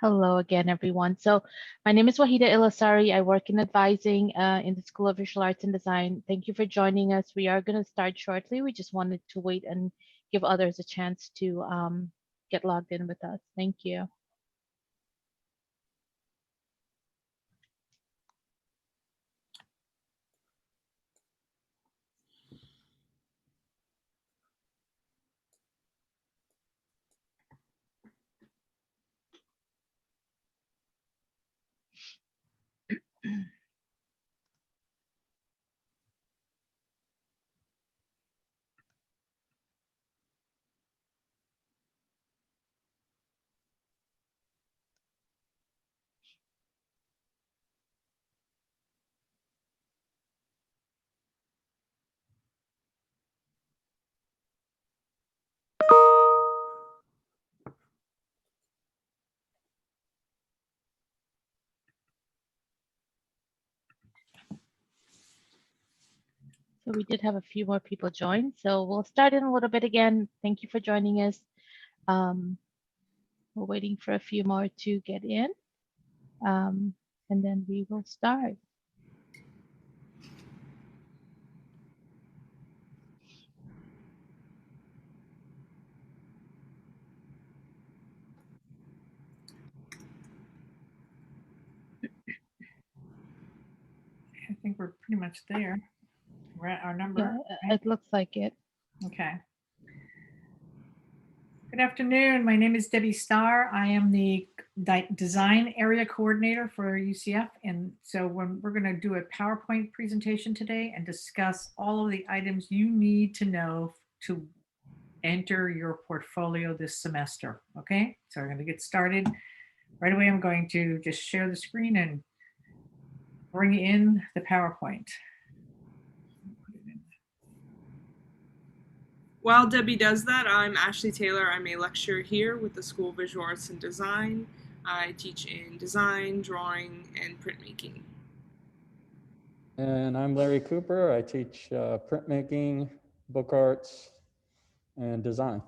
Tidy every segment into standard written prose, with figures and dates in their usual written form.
Hello again, everyone. So my name is Wahida Ilasari. I work in advising in the School of Visual Arts and Design. Thank you for joining us. We are going to start shortly. We just wanted to wait and give others a chance to get logged in with us. Thank you. So we did have a few more people join. So we'll start in a little bit again. Thank you for joining us. We're waiting for a few more to get in, and then we will start. I think we're pretty much there. We're at our number. Yeah, Right? it looks like it. Okay. Good afternoon. My name is Debbie Starr. I am the design area coordinator for UCF. And so we're going to do a PowerPoint presentation today and discuss all of the items you need to know to enter your portfolio this semester. Okay, so we're going to get started right away. I'm going to just share the screen and bring in the PowerPoint. While Debbie does that, I'm Ashley Taylor. I'm a lecturer here with the School of Visual Arts and Design. I teach in design, drawing, and printmaking. And I'm Larry Cooper. I teach printmaking, book arts, and design.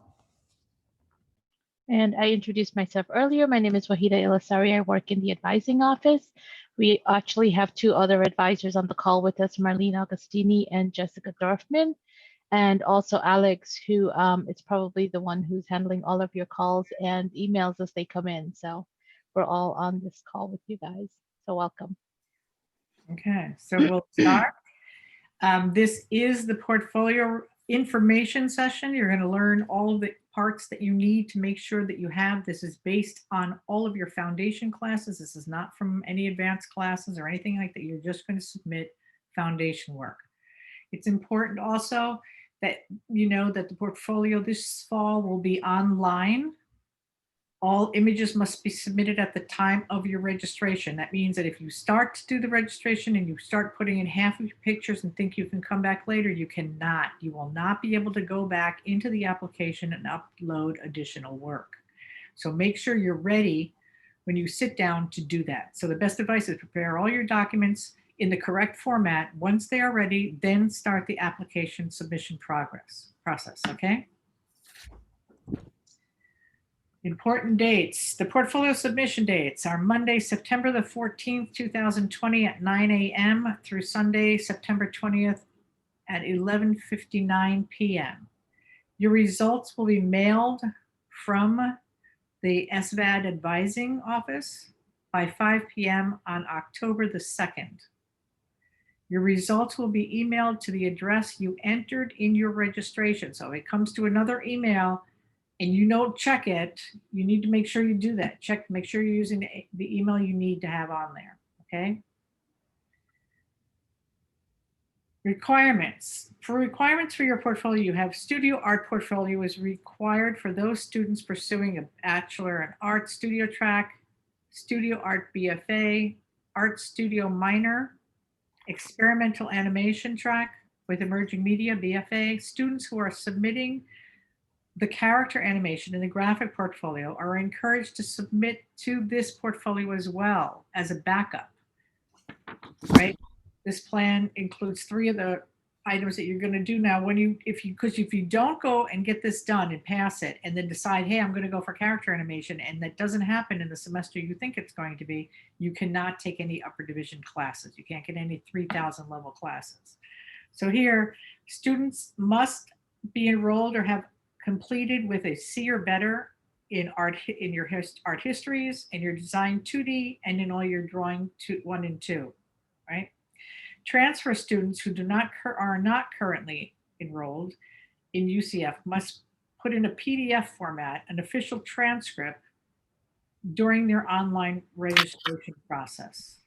And I introduced myself earlier. My name is Wahida Ilasari. I work in the advising office. We actually have two other advisors on the call with us, Marlene Augustini and Jessica Dorfman, and also Alex, who is probably the one who's handling all of your calls and emails as they come in. So we're all on this call with you guys. So welcome. Okay, so we'll start. This is the portfolio information session. You're going to learn all of the parts that you need to make sure that you have. This is based on all of your foundation classes. This is not from any advanced classes or anything like that. You're just going to submit foundation work. It's important also that you know that the portfolio this fall will be online. All images must be submitted at the time of your registration. That means that if you start to do the registration and you start putting in half of your pictures and think you can come back later, you cannot. You will not be able to go back into the application and upload additional work. So make sure you're ready when you sit down to do that. So the best advice is prepare all your documents in the correct format. Once they are ready, then start the application submission process, okay? Important dates. The portfolio submission dates are Monday, September the 14th, 2020 at 9 a.m. through Sunday, September 20th at 11:59 p.m. Your results will be mailed from the SVAD Advising office by 5 p.m. on October the 2nd. Your results will be emailed to the address you entered in your registration. So if it comes to another email and you don't check it, you need to make sure you do that. Check, make sure you're using the email you need to have on there, okay? Requirements. For requirements for your portfolio, you have studio art portfolio is required for those students pursuing a Bachelor in Art Studio track, Studio Art BFA, Art Studio Minor, Experimental Animation track with Emerging Media BFA. Students who are submitting the character animation in the graphic portfolio are encouraged to submit to this portfolio as well as a backup, right? This plan includes 3 of the items that you're going to do now because if you don't go and get this done and pass it and then decide, hey, I'm going to go for character animation, and that doesn't happen in the semester you think it's going to be, you cannot take any upper division classes. You can't get any 3,000 level classes. So here, students must be enrolled or have completed with a C or better in your art histories, in your design 2D, and in all your drawing 1 and 2, right? Transfer students who are not currently enrolled in UCF must put in a PDF format an official transcript during their online registration process.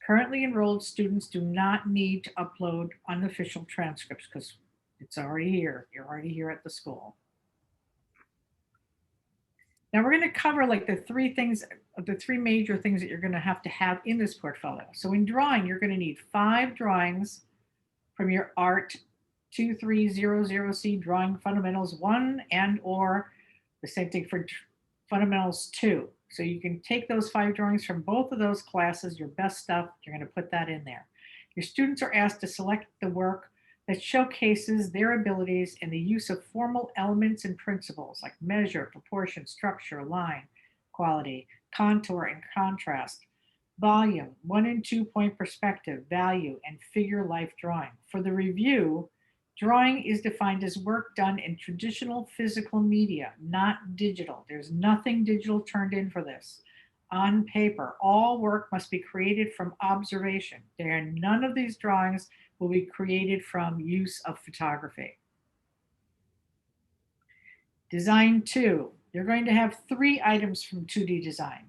Currently enrolled students do not need to upload unofficial transcripts because it's already here. You're already here at the school. Now we're going to cover like the three major things that you're going to have in this portfolio. So in drawing, you're going to need 5 drawings from your Art 2300C Drawing Fundamentals 1 and or the same thing for Fundamentals 2. So you can take those 5 drawings from both of those classes, your best stuff, you're going to put that in there. Your students are asked to select the work that showcases their abilities in the use of formal elements and principles like measure, proportion, structure, line, quality, contour, and contrast, volume, 1 and 2 point perspective, value, and figure life drawing. For the review, drawing is defined as work done in traditional physical media, not digital. There's nothing digital turned in for this. On paper, all work must be created from observation. None of these drawings will be created from use of photography. Design 2, you're going to have 3 items from 2D design.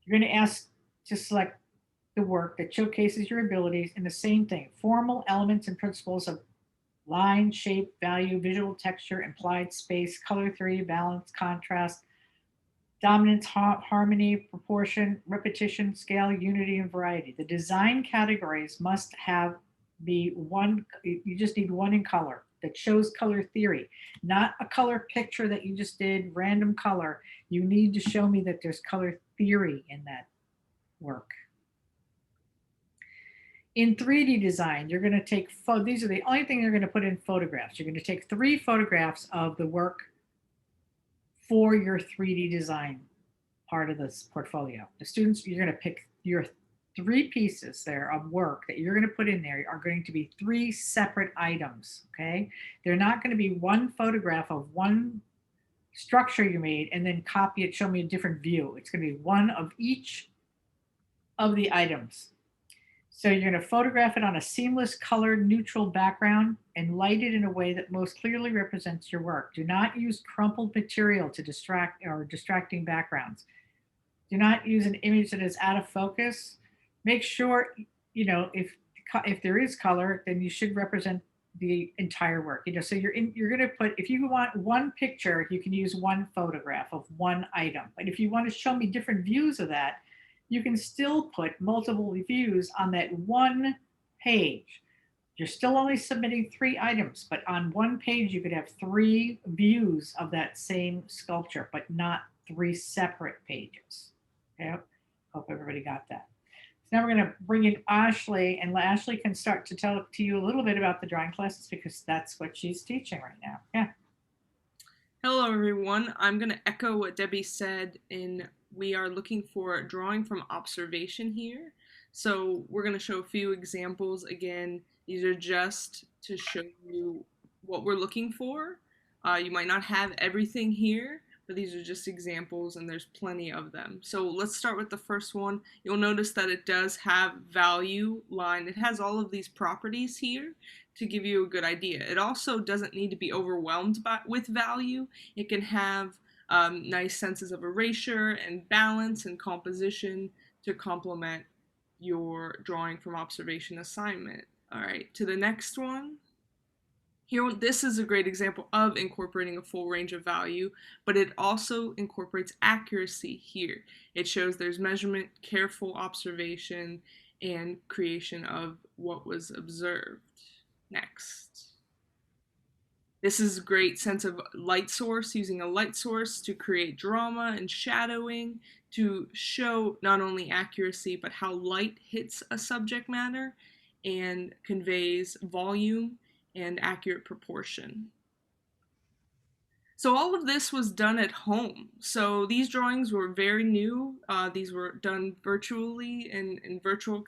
You're going to ask to select the work that showcases your abilities in the same thing, formal elements and principles of line, shape, value, visual texture, implied space, color theory, balance, contrast, dominance, harmony, proportion, repetition, scale, unity, and variety. The design categories must be one, you just need one in color that shows color theory, not a color picture that you just did, random color. You need to show me that there's color theory in that work. In 3D design, you're going to take, these are the only thing you're going to put in photographs. You're going to take 3 photographs of the work for your 3D design part of this portfolio. The students, you're going to pick your 3 pieces there of work that you're going to put in there are going to be 3 separate items, okay? They're not going to be one photograph of one structure you made and then copy it, show me a different view. It's going to be one of each of the items. So you're going to photograph it on a seamless colored neutral background and light it in a way that most clearly represents your work. Do not use crumpled material to distracting backgrounds. Do not use an image that is out of focus. Make sure, if there is color, then you should represent the entire work. So you're going to put, if you want one picture, you can use one photograph of one item. But if you want to show me different views of that, you can still put multiple views on that one page. You're still only submitting 3 items, but on one page you could have 3 views of that same sculpture, but not 3 separate pages. Okay, hope everybody got that. So now we're going to bring in Ashley, and Ashley can start to tell to you a little bit about the drawing classes because that's what she's teaching right now. Yeah. Hello, everyone. I'm going to echo what Debbie said we are looking for drawing from observation here. So we're going to show a few examples. Again, these are just to show you what we're looking for. You might not have everything here, but these are just examples and there's plenty of them. So let's start with the first one. You'll notice that it does have value line. It has all of these properties here to give you a good idea. It also doesn't need to be overwhelmed with value. It can have nice senses of erasure and balance and composition to complement your drawing from observation assignment. All right, to the next one. Here, this is a great example of incorporating a full range of value, but it also incorporates accuracy here. It shows there's measurement, careful observation, and creation of what was observed. Next. This is a great sense of light source, using a light source to create drama and shadowing to show not only accuracy, but how light hits a subject matter and conveys volume and accurate proportion. So all of this was done at home. So these drawings were very new. These were done virtually in virtual,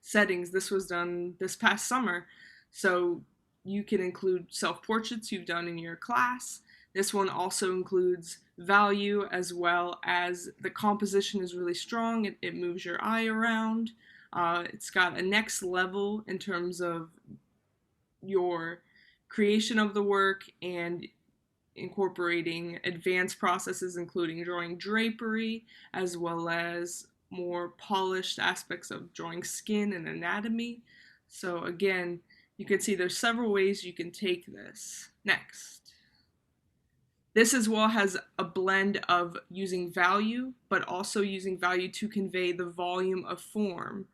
settings. This was done this past summer. So you can include self-portraits you've done in your class. This one also includes value, as well as the composition is really strong. It moves your eye around. It's got a next level in terms of your creation of the work and incorporating advanced processes, including drawing drapery, as well as more polished aspects of drawing skin and anatomy. So again, you can see there's several ways you can take this. Next. This as well has a blend of using value, but also using value to convey the volume of form.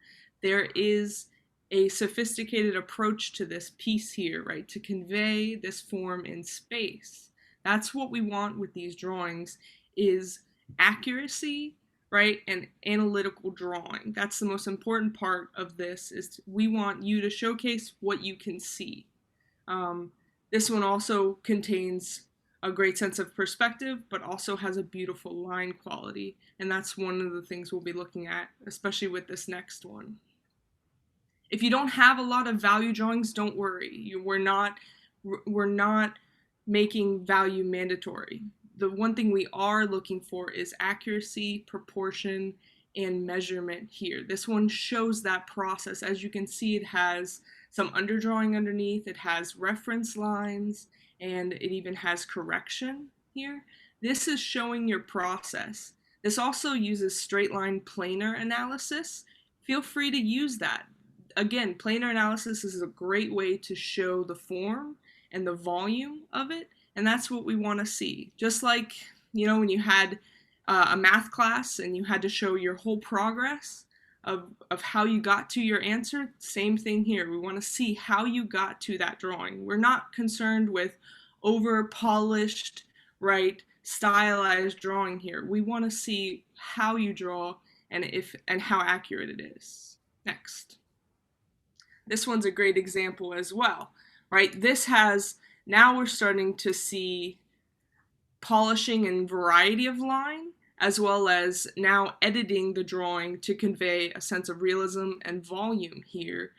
There is a sophisticated approach to this piece here, right? To convey this form in space. That's what we want with these drawings, is accuracy, right? And analytical drawing. That's the most important part of this, is we want you to showcase what you can see. This one also contains a great sense of perspective, but also has a beautiful line quality. And that's one of the things we'll be looking at, especially with this next one. If you don't have a lot of value drawings, don't worry. We're not making value mandatory. The one thing we are looking for is accuracy, proportion, and measurement here. This one shows that process. As you can see, it has some underdrawing underneath, it has reference lines, and it even has correction here. This is showing your process. This also uses straight line planar analysis. Feel free to use that. Again, planar analysis is a great way to show the form and the volume of it, and that's what we want to see. Just like, you know, when you had a math class and you had to show your whole progress of how you got to your answer, same thing here. We want to see how you got to that drawing. We're not concerned with over polished, right, stylized drawing here. We want to see how you draw and how accurate it is. Next. This one's a great example as well, right? This has, now we're starting to see polishing and variety of line, as well as now editing the drawing to convey a sense of realism and volume here.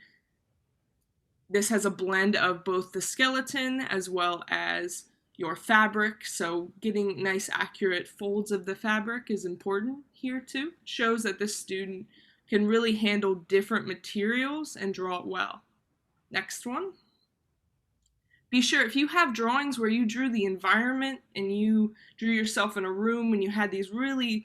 This has a blend of both the skeleton as well as your fabric, so getting nice accurate folds of the fabric is important here too. Shows that this student can really handle different materials and draw it well. Next one. Be sure, if you have drawings where you drew the environment and you drew yourself in a room and you had these really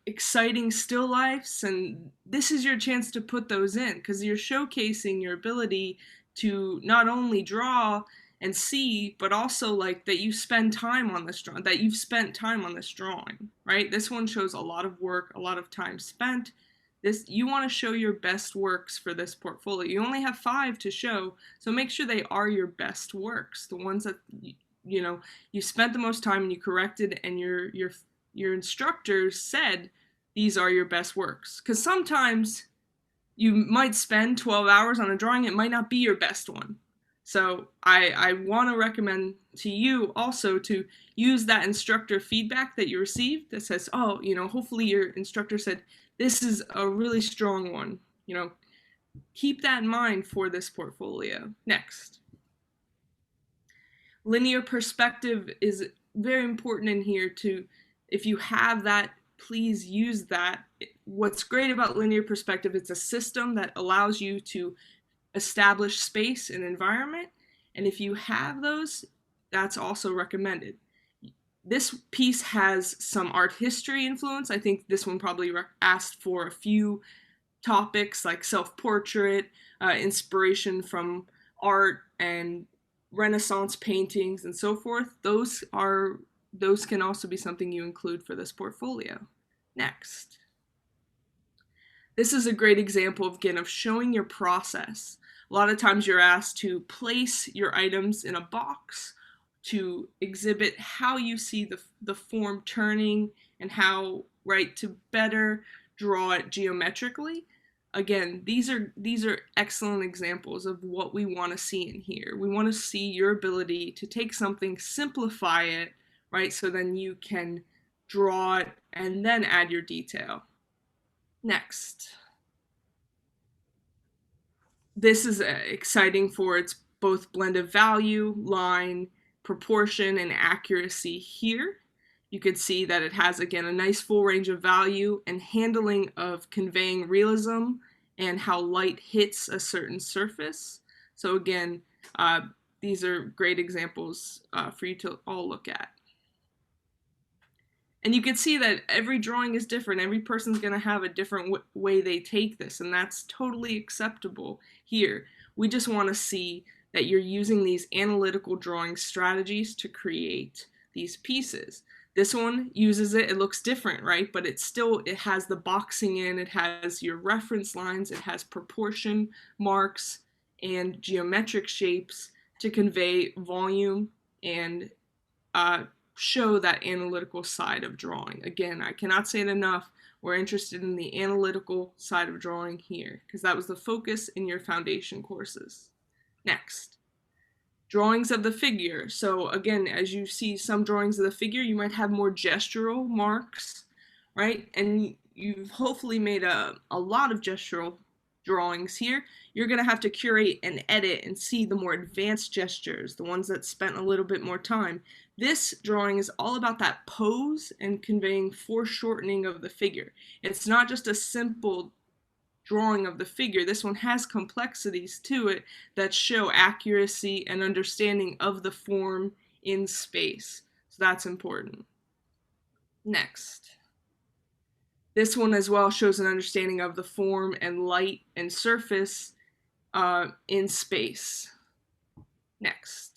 exciting still lifes, and this is your chance to put those in, because you're showcasing your ability to not only draw and see, but also like that you spend time on this drawing, that you've spent time on this drawing, right? This one shows a lot of work, a lot of time spent. You want to show your best works for this portfolio. You only have 5 to show, so make sure they are your best works, the ones that you spent the most time and you corrected, and your instructor said these are your best works. Because sometimes you might spend 12 hours on a drawing, it might not be your best one. So I want to recommend to you also to use that instructor feedback that you received that says, oh, hopefully your instructor said, this is a really strong one. Keep that in mind for this portfolio. Next. Linear perspective is very important in here too. If you have that, please use that. What's great about linear perspective, it's a system that allows you to establish space and environment. And if you have those, that's also recommended. This piece has some art history influence. I think this one probably asked for a few topics like self-portrait, inspiration from art and Renaissance paintings and so forth. Those can also be something you include for this portfolio. Next. This is a great example of showing your process. A lot of times you're asked to place your items in a box to exhibit how you see the form turning and how, right, to better draw it geometrically. again, these are excellent examples of what we want to see in here. We want to see your ability to take something, simplify it, right? So then you can draw it and then add your detail. Next. This is exciting for its both blend of value, line, proportion, and accuracy here. You can see that it has, again, a nice full range of value and handling of conveying realism and how light hits a certain surface. So again, these are great examples for you to all look at. And you can see that every drawing is different. Every person's going to have a different way they take this, and that's totally acceptable here. We just want to see that you're using these analytical drawing strategies to create these pieces. This one uses it. It looks different, right? But it has the boxing in. It has your reference lines. It has proportion marks and geometric shapes to convey volume and show that analytical side of drawing. Again, I cannot say it enough. We're interested in the analytical side of drawing here because that was the focus in your foundation courses. Next, drawings of the figure. So again, as you see some drawings of the figure, you might have more gestural marks, right? And you've hopefully made a lot of gestural drawings here. You're going to have to curate and edit and see the more advanced gestures, the ones that spent a little bit more time. This drawing is all about that pose and conveying foreshortening of the figure. It's not just a simple drawing of the figure. This one has complexities to it that show accuracy and understanding of the form in space. So that's important. Next. This one as well shows an understanding of the form and light and surface in space. Next.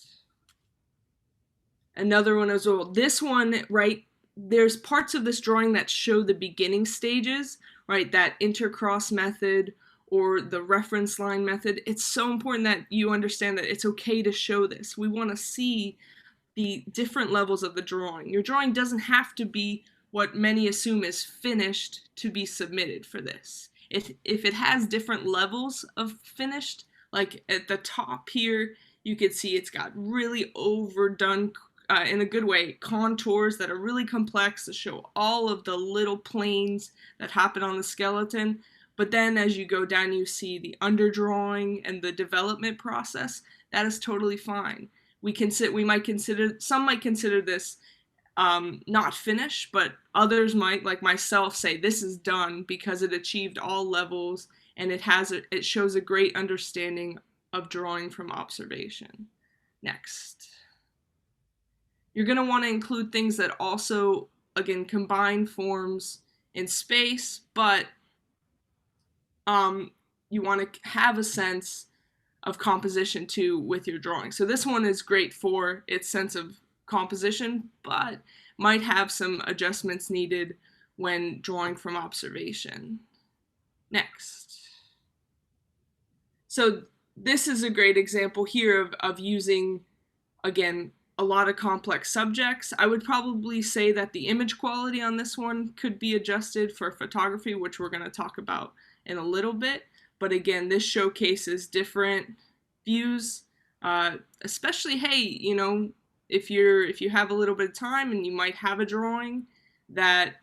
Another one as well. This one, right, there's parts of this drawing that show the beginning stages, right, that intercross method or the reference line method. It's so important that you understand that it's okay to show this. We want to see the different levels of the drawing. Your drawing doesn't have to be what many assume is finished to be submitted for this. If it has different levels of finished, like at the top here, you can see it's got really overdone, in a good way, contours that are really complex to show all of the little planes that happen on the skeleton. But then as you go down, you see the underdrawing and the development process. That is totally fine. Some might consider this not finished, but others might, like myself, say this is done because it achieved all levels and it shows a great understanding of drawing from observation. Next. You're going to want to include things that also, again, combine forms in space, but you want to have a sense of composition too with your drawing. So this one is great for its sense of composition, but might have some adjustments needed when drawing from observation. Next. So this is a great example here of using, again, a lot of complex subjects. I would probably say that the image quality on this one could be adjusted for photography, which we're going to talk about in a little bit. But again, this showcases different views, especially, hey, you know, if you have a little bit of time and you might have a drawing that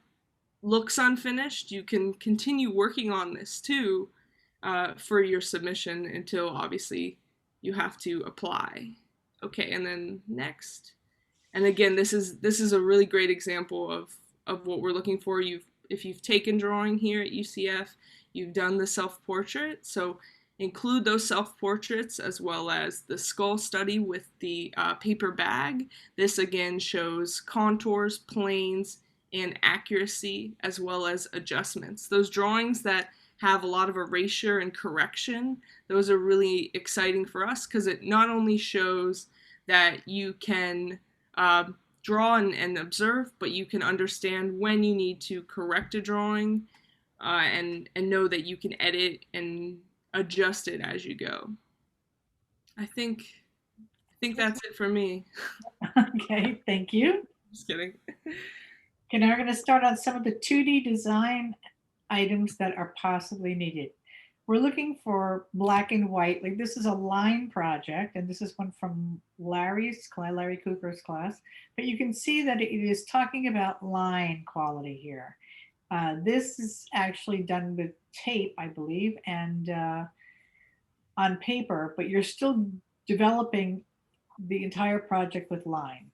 looks unfinished, you can continue working on this too for your submission until obviously you have to apply. Okay, and then next. And again, this is a really great example of what we're looking for. If you've taken drawing here at UCF, you've done the self-portrait, so include those self-portraits as well as the skull study with the paper bag. This again shows contours, planes, and accuracy as well as adjustments. Those drawings that have a lot of erasure and correction, those are really exciting for us because it not only shows that you can draw and observe, but you can understand when you need to correct a drawing and know that you can edit and adjust it as you go. I think that's it for me. Okay, thank you. Just kidding. Okay, now we're going to start on some of the 2D design items that are possibly needed. we're looking for black and white. Like this is a line project, and this is one from Larry Cooper's class. But you can see that it is talking about line quality here. This is actually done with tape, I believe, and on paper, but you're still developing the entire project with line.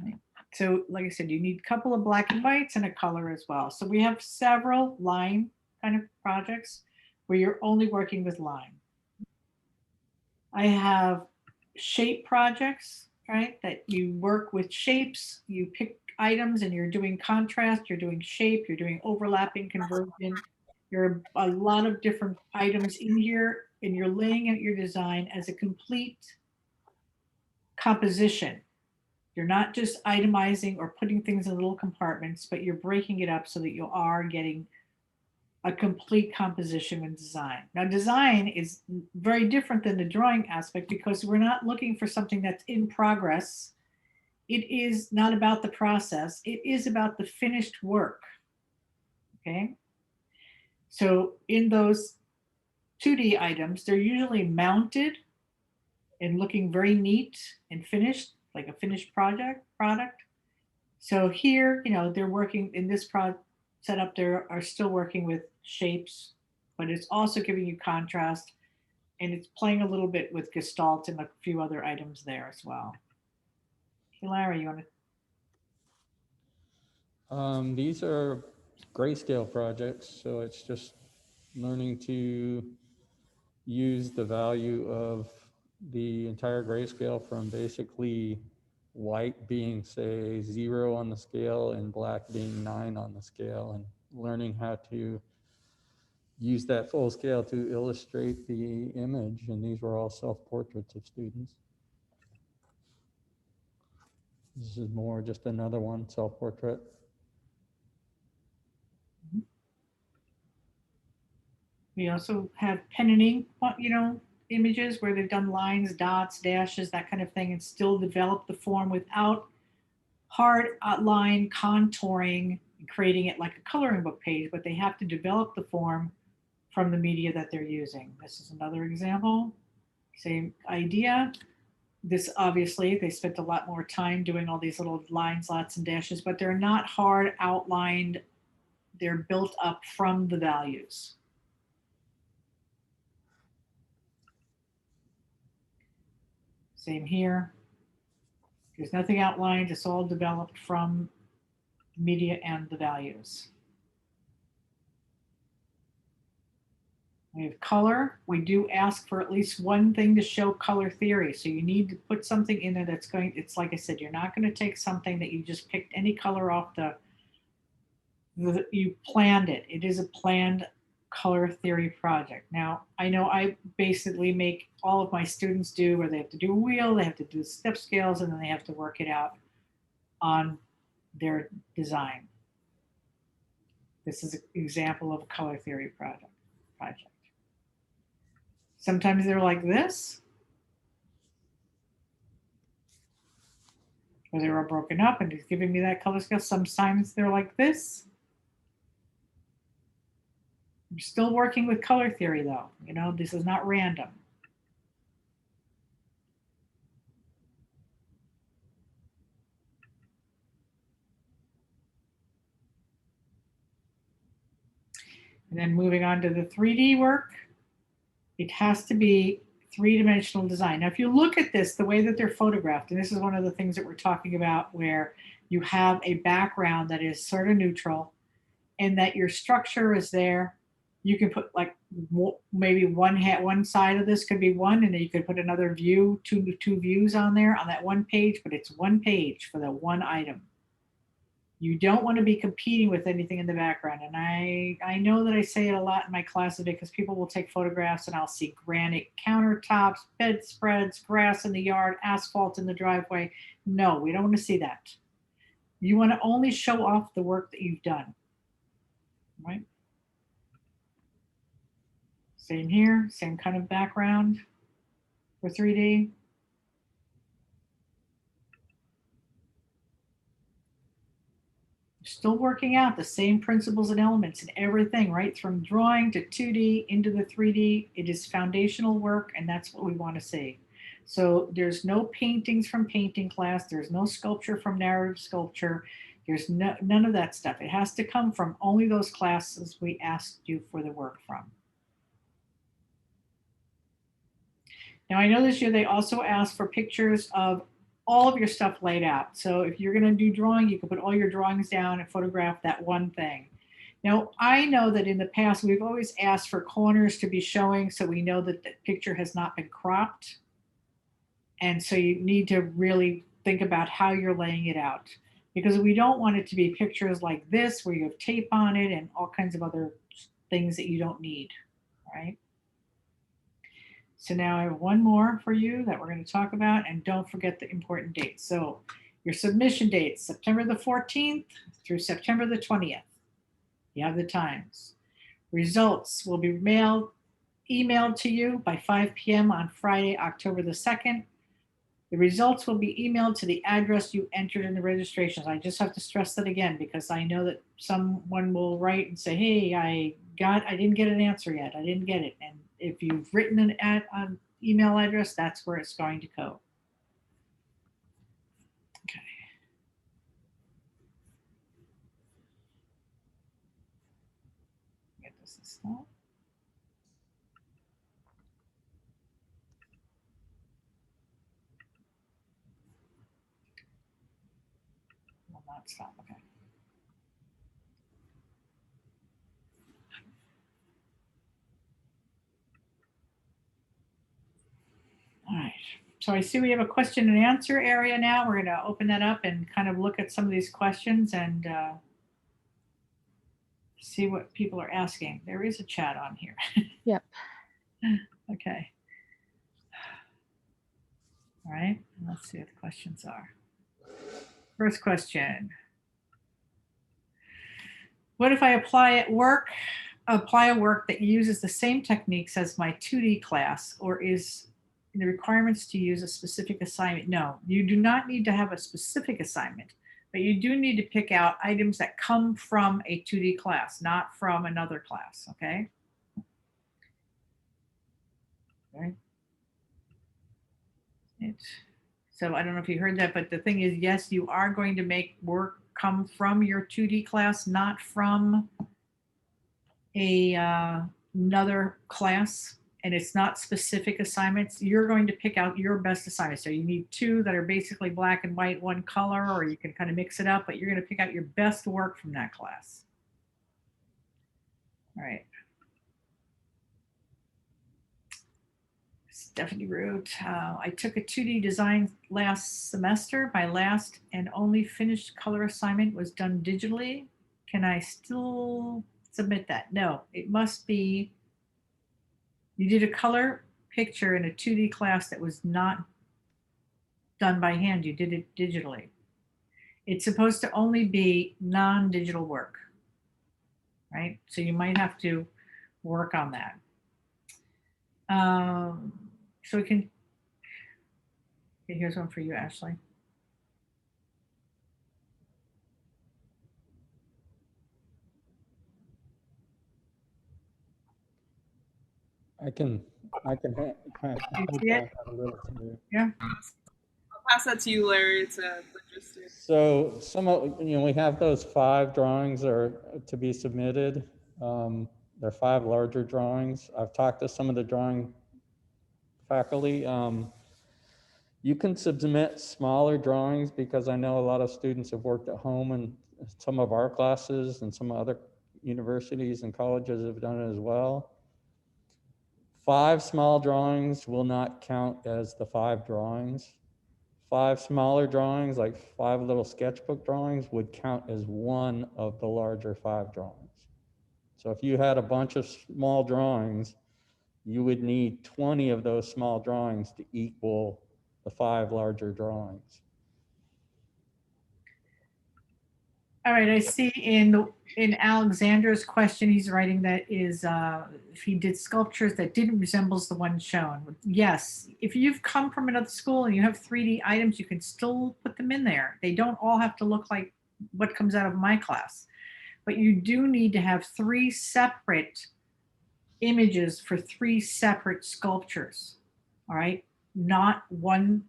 Right. So like I said, you need a couple of black and whites and a color as well. So we have several line kind of projects where you're only working with line. I have shape projects, right? That you work with shapes, you pick items and you're doing contrast, you're doing shape, you're doing overlapping conversion. You're a lot of different items in here and you're laying out your design as a complete composition. You're not just itemizing or putting things in little compartments, but you're breaking it up so that you are getting a complete composition and design. Now, design is very different than the drawing aspect because we're not looking for something that's in progress. It is not about the process. It is about the finished work. Okay. So in those 2D items, they're usually mounted and looking very neat and finished, like a finished product. So here, they're working in this setup, they are still working with shapes, but it's also giving you contrast and it's playing a little bit with gestalt and a few other items there as well. Hey, Larry, you want to? These are grayscale projects, so it's just learning to use the value of the entire grayscale from basically white being, say, 0 on the scale and black being 9 on the scale, and learning how to use that full scale to illustrate the image. And these were all self-portraits of students. This is more just another one, self-portrait. We also have pen and ink, images where they've done lines, dots, dashes, that kind of thing, and still develop the form without hard outline contouring and creating it like a coloring book page, but they have to develop the form from the media that they're using. This is another example, same idea. This obviously, they spent a lot more time doing all these little lines, dots, and dashes, but they're not hard outlined. They're built up from the values. Same here. There's nothing outlined. It's all developed from media and the values. We have color. We do ask for at least one thing to show color theory. So you need to put something in there that's going, it's like I said, you're not going to take something that you just picked any color off you planned it. It is a planned color theory project. Now, I know I basically make all of my students do where they have to do a wheel, they have to do step scales, and then they have to work it out on their design. This is an example of a color theory project. Sometimes they're like this, or they're all broken up and it's giving me that color scale. Sometimes they're like this. I'm still working with color theory though. This is not random. And then moving on to the 3D work, it has to be three-dimensional design. Now, if you look at this, the way that they're photographed, and this is one of the things that we're talking about where you have a background that is sort of neutral and that your structure is there. You can put like maybe one side of this could be one, and then you could put another view, two views on there on that one page, but it's one page for the one item. You don't want to be competing with anything in the background. And I know that I say it a lot in my classes because people will take photographs and I'll see granite countertops, bedspreads, grass in the yard, asphalt in the driveway. No, we don't want to see that. You want to only show off the work that you've done, right? Same here, same kind of background for 3D. still working out the same principles and elements and everything, right? From drawing to 2D into the 3D. It is foundational work, and that's what we want to see. So there's no paintings from painting class. There's no sculpture from narrative sculpture. There's none of that stuff. It has to come from only those classes we asked you for the work from. Now, I know this year they also asked for pictures of all of your stuff laid out. So if you're going to do drawing, you can put all your drawings down and photograph that one thing. Now, I know that in the past, we've always asked for corners to be showing so we know that the picture has not been cropped. And so you need to really think about how you're laying it out, because we don't want it to be pictures like this where you have tape on it and all kinds of other things that you don't need, right? So now I have one more for you that we're going to talk about, and don't forget the important dates. So your submission dates, September the 14th through September the 20th. You have the times. Results will be emailed to you by 5 p.m. on Friday, October the 2nd. The results will be emailed to the address you entered in the registrations. I just have to stress that again, because I know that someone will write and say, hey, I didn't get an answer yet. I didn't get it. And if you've written an email address, that's where it's going to go. Okay. Get this installed. Will not stop. Okay. All right, so I see we have a question and answer area now. We're going to open that up and kind of look at some of these questions and see what people are asking. There is a chat on here. Yep. Okay. All right, let's see what the questions are. First question. What if I apply a work that uses the same techniques as my 2D class, or is the requirements to use a specific assignment? No, you do not need to have a specific assignment, but you do need to pick out items that come from a 2D class, not from another class, okay? Okay. So I don't know if you heard that, but the thing is, yes, you are going to make work come from your 2D class, not from another class. And it's not specific assignments. You're going to pick out your best assignments. So you need two that are basically black and white, one color, or you can kind of mix it up, but you're going to pick out your best work from that class. All right. Stephanie wrote, I took a 2D design last semester. My last and only finished color assignment was done digitally. Can I still submit that? No, it must be, you did a color picture in a 2D class that was not done by hand. You did it digitally. It's supposed to only be non-digital work, right? So you might have to work on that. So we can, okay, here's one for you, Ashley. I can see it? a little too. Yeah. I'll pass that to you, Larry. It's a logistics. So some of, we have those 5 drawings are to be submitted. They're 5 larger drawings. I've talked to some of the drawing faculty. You can submit smaller drawings because I know a lot of students have worked at home, and some of our classes and some other universities and colleges have done it as well. 5 small drawings will not count as the 5 drawings. 5 smaller drawings, like 5 little sketchbook drawings, would count as one of the larger 5 drawings. So if you had a bunch of small drawings, you would need 20 of those small drawings to equal the 5 larger drawings. All right, I see in Alexander's question, he's writing that is if he did sculptures that didn't resemble the one shown. Yes, if you've come from another school and you have 3D items, you can still put them in there. They don't all have to look like what comes out of my class. But you do need to have 3 separate images for 3 separate sculptures. All right, not one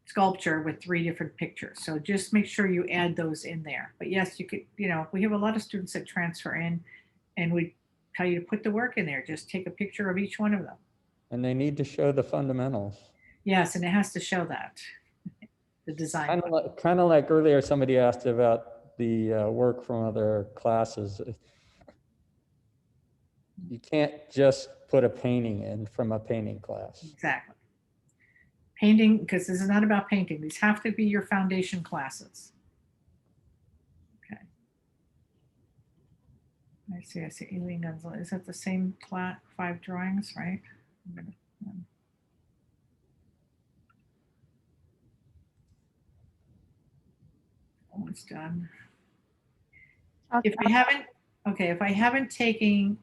sculpture with 3 different pictures. So just make sure you add those in there. But yes, you could, we have a lot of students that transfer in, and we tell you to put the work in there. Just take a picture of each one of them. And they need to show the fundamentals. Yes, and it has to show that, the design. Kind of like earlier, somebody asked about the work from other classes. You can't just put a painting in from a painting class. Exactly. Painting, because this is not about painting. These have to be your foundation classes. Okay. I see. Eileen Gonzalez. Is that the same 5 drawings, right? Almost done. If I haven't taken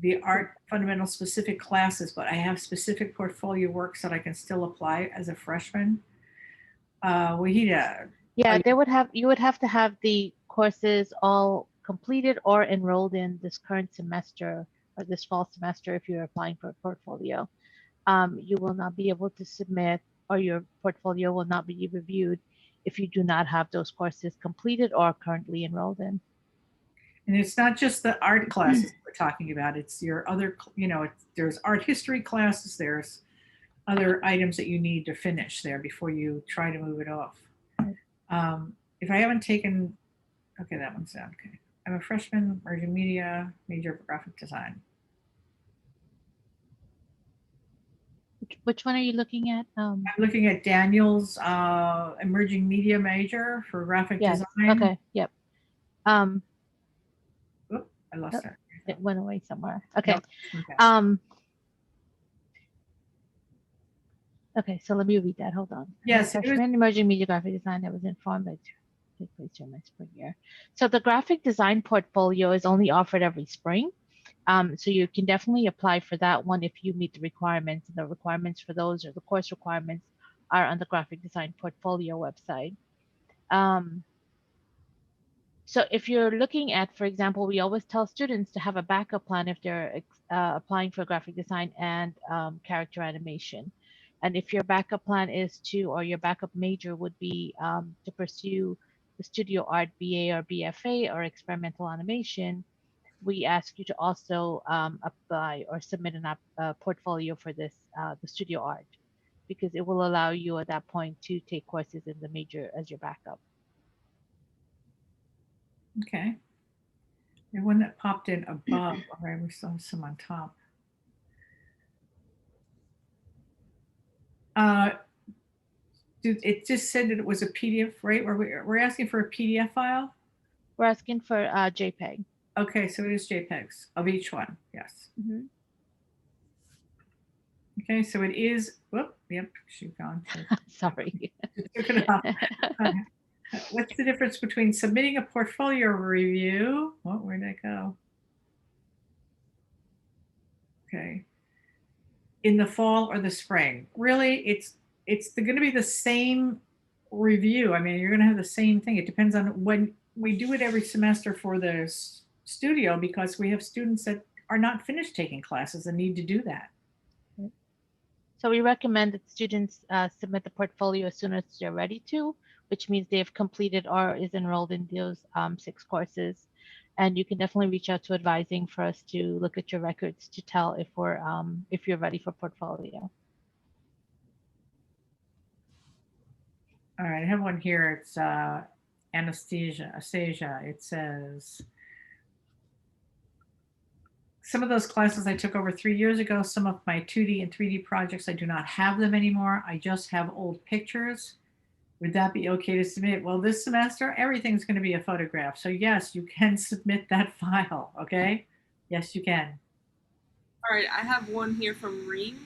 the art fundamental specific classes, but I have specific portfolio works that I can still apply as a freshman, Wahida. Yeah, you would have to have the courses all completed or enrolled in this current semester or this fall semester if you're applying for a portfolio. You will not be able to submit, or your portfolio will not be reviewed if you do not have those courses completed or currently enrolled in. And it's not just the art classes we're talking about. It's your other, there's art history classes. There's other items that you need to finish there before you try to move it off. If I haven't taken, okay, that one's done. Okay. I'm a freshman, emerging media, major of graphic design. Which one are you looking at? I'm looking at Daniel's emerging media major for graphic design. Okay, yep. I lost that. It went away somewhere. Okay. Nope. Okay. Okay, so let me read that. Hold on. Yes. Freshman emerging media graphic design that was informed by take place during my spring year. So the graphic design portfolio is only offered every spring. So you can definitely apply for that one if you meet the requirements. And the requirements for those, or the course requirements, are on the graphic design portfolio website. So if you're looking at, for example, we always tell students to have a backup plan if they're applying for graphic design and character animation. And if your backup plan is to, or your backup major would be to pursue the studio art BA or BFA or experimental animation, we ask you to also apply or submit a portfolio for this, the studio art, because it will allow you at that point to take courses in the major as your backup. Okay. The one that popped in above, okay, we saw some on top. It just said that it was a PDF, right? We're asking for a PDF file? We're asking for JPEG. Okay, so it is JPEGs of each one, yes. Mm-hmm. Okay, so it is, whoop, yep, she's gone. Sorry. Took it off. What's the difference between submitting a portfolio review? Oh, where'd that go? Okay. In the fall or the spring? Really, it's going to be the same review. I mean, you're going to have the same thing. It depends on when we do it every semester for the studio, because we have students that are not finished taking classes and need to do that. So we recommend that students submit the portfolio as soon as they're ready to, which means they've completed or is enrolled in those 6 courses. And you can definitely reach out to advising for us to look at your records to tell if you're ready for portfolio. All right, I have one here. It's Anastasia. It says, some of those classes I took over 3 years ago. Some of my 2D and 3D projects, I do not have them anymore. I just have old pictures. Would that be okay to submit? Well, this semester, everything's going to be a photograph. So yes, you can submit that file, okay? Yes, you can. All right, I have one here from Reem.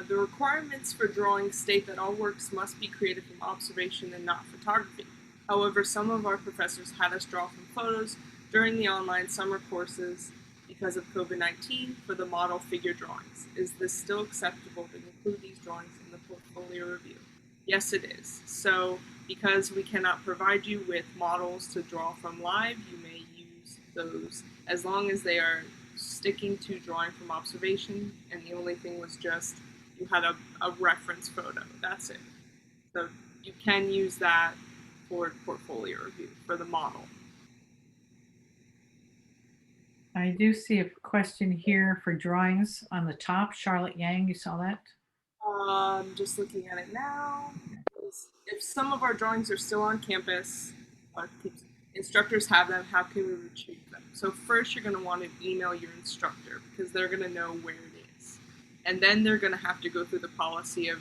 The requirements for drawing state that all works must be created from observation and not photography. However, some of our professors had us draw from photos during the online summer courses because of COVID-19 for the model figure drawings. Is this still acceptable to include these drawings in the portfolio review? Yes, it is. So because we cannot provide you with models to draw from live, you may use those as long as they are sticking to drawing from observation, and the only thing was just you had a reference photo. That's it. So you can use that for portfolio review for the model. I do see a question here for drawings on the top. Charlotte Yang, you saw that? Just looking at it now. If some of our drawings are still on campus, instructors have them, how can we retrieve them? So first you're going to want to email your instructor because they're going to know where it is. And then they're going to have to go through the policy of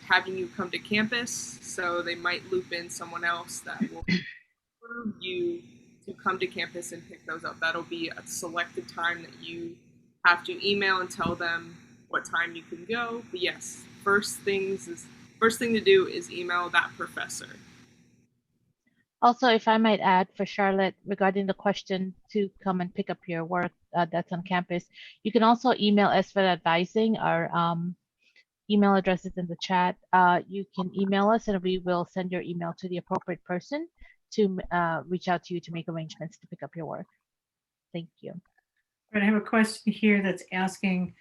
having you come to campus. So they might loop in someone else that will approve you to come to campus and pick those up. That'll be a selected time that you have to email and tell them what time you can go. But yes, first thing to do is email that professor. Also, if I might add for Charlotte regarding the question to come and pick up your work that's on campus, you can also email SVAD Advising. Our email address is in the chat. You can email us and we will send your email to the appropriate person to reach out to you to make arrangements to pick up your work. Thank you. I have a question here that's asking,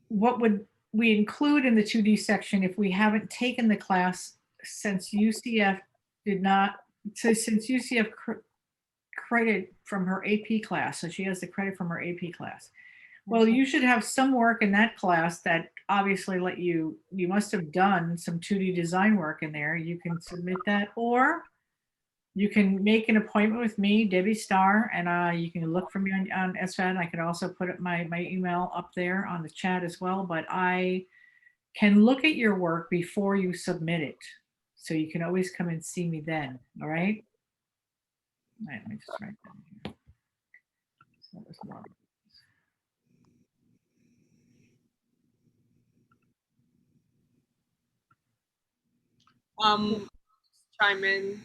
what would we include in the 2D section if we haven't taken the class since UCF credit from her AP class, so she has the credit from her AP class. Well, you should have some work in that class that obviously you must have done some 2D design work in there. You can submit that, or you can make an appointment with me, Debbie Starr, and you can look for me on SVAD. I can also put my email up there on the chat as well, but I can look at your work before you submit it. So you can always come and see me then, all right? All right, let me just write that here. So that was one. Chime in.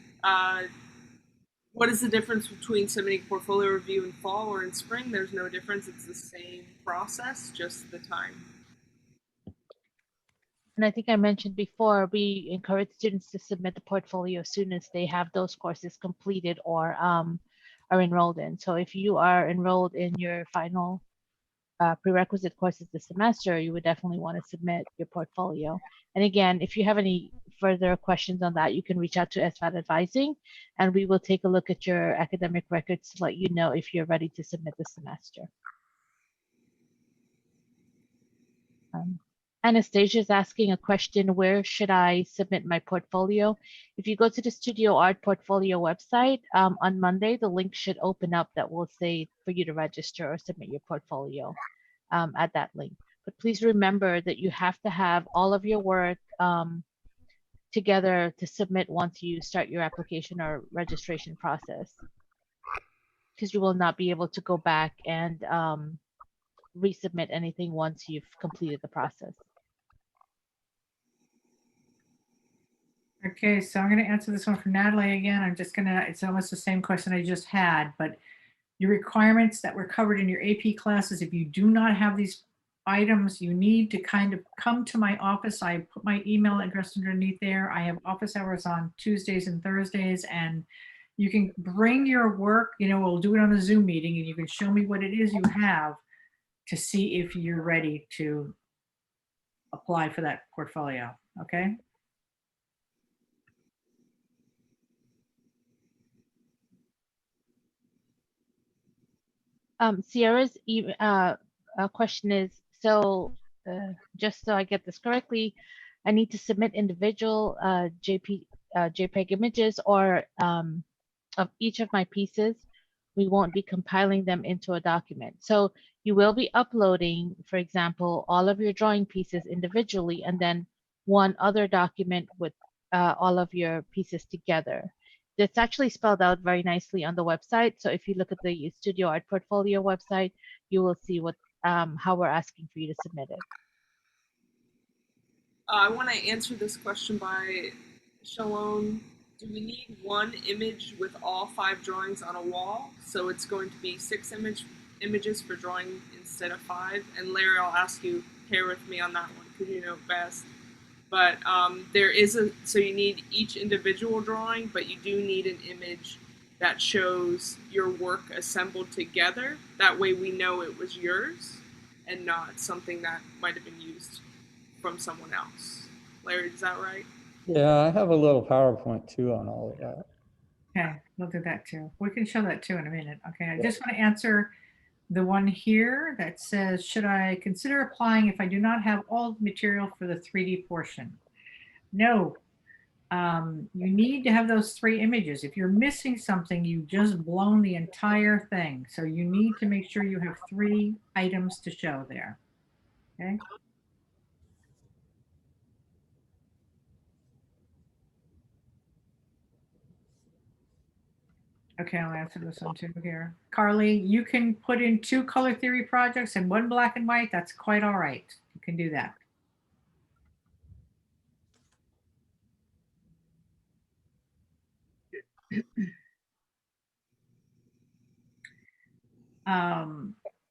What is the difference between submitting portfolio review in fall or in spring? There's no difference. It's the same process, just the time. And I think I mentioned before, we encourage students to submit the portfolio as soon as they have those courses completed or are enrolled in. So if you are enrolled in your final prerequisite courses this semester, you would definitely want to submit your portfolio. And again, if you have any further questions on that, you can reach out to SVAD Advising, and we will take a look at your academic records to let you know if you're ready to submit this semester. Anastasia is asking a question, where should I submit my portfolio? If you go to the Studio Art portfolio website, on Monday, the link should open up that will say for you to register or submit your portfolio at that link. But please remember that you have to have all of your work together to submit once you start your application or registration process, because you will not be able to go back and resubmit anything once you've completed the process. Okay, so I'm going to answer this one for Natalie again. It's almost the same question I just had, but your requirements that were covered in your AP classes, if you do not have these items, you need to kind of come to my office. I put my email address underneath there. I have office hours on Tuesdays and Thursdays, and you can bring your work, we'll do it on a Zoom meeting, and you can show me what it is you have to see if you're ready to apply for that portfolio, okay? Sierra's question is, so just so I get this correctly, I need to submit individual JPEG images or of each of my pieces. We won't be compiling them into a document. So you will be uploading, for example, all of your drawing pieces individually and then one other document with all of your pieces together. That's actually spelled out very nicely on the website. So if you look at the Studio Art Portfolio website, you will see what how we're asking for you to submit it. I want to answer this question by Shalom. Do we need one image with all 5 drawings on a wall? So it's going to be 6 images for drawing instead of 5. And Larry, I'll ask you, pair with me on that one because you know best. But there is so you need each individual drawing, but you do need an image that shows your work assembled together. That way we know it was yours and not something that might have been used from someone else. Larry, is that right? Yeah, I have a little PowerPoint too on all of that. Okay, we'll do that too. We can show that too in a minute. Okay, I just want to answer the one here that says, should I consider applying if I do not have all the material for the 3D portion? No. You need to have those 3 images. If you're missing something, you've just blown the entire thing. So you need to make sure you have 3 items to show there. Okay. Okay, I'll answer this one too here. Carly, you can put in 2 color theory projects and 1 black and white. That's quite all right. You can do that.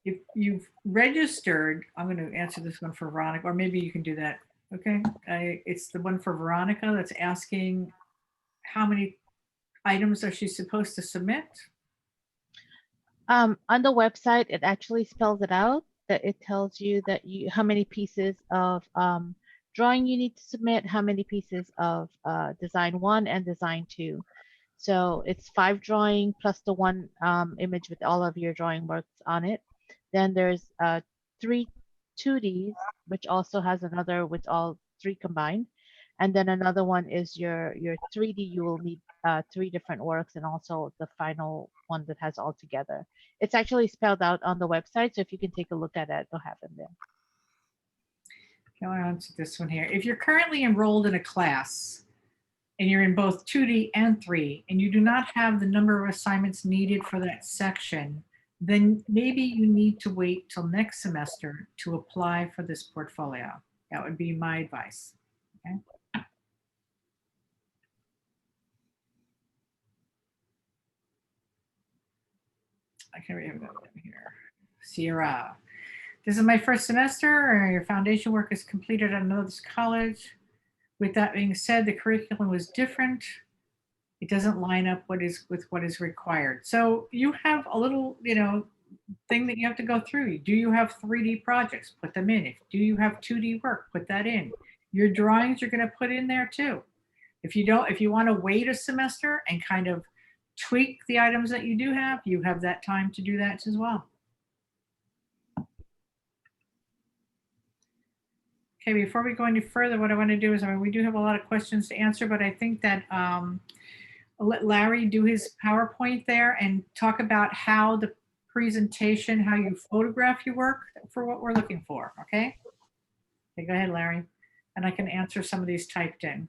If you've registered, I'm going to answer this one for Veronica, or maybe you can do that. Okay. It's the one for Veronica that's asking how many items are she supposed to submit? On the website, it actually spells it out, that it tells you that how many pieces of drawing you need to submit, how many pieces of design 1 and design 2. So it's 5 drawing plus the 1 image with all of your drawing works on it. Then there's 3 2Ds, which also has another with all 3 combined. And then another one is your 3D. You will need 3 different works, and also the final one that has all together. It's actually spelled out on the website, so if you can take a look at it, it'll have them there. Going on to this one here. If you're currently enrolled in a class and you're in both 2D and 3, and you do not have the number of assignments needed for that section, then maybe you need to wait till next semester to apply for this portfolio. That would be my advice. Okay. I can read that here. Sierra. This is my first semester, or your foundation work is completed at another college. With that being said, the curriculum was different. It doesn't line up with what is required. So you have a little, thing that you have to go through. Do you have 3D projects? Put them in. Do you have 2D work? Put that in. Your drawings you're going to put in there too. If you want to wait a semester and kind of tweak the items that you do have, you have that time to do that as well. Okay, before we go any further, what I want to do is, we do have a lot of questions to answer, but I think that I'll let Larry do his PowerPoint there and talk about how the presentation, how you photograph your work for what we're looking for, okay? Okay, go ahead, Larry, and I can answer some of these typed in.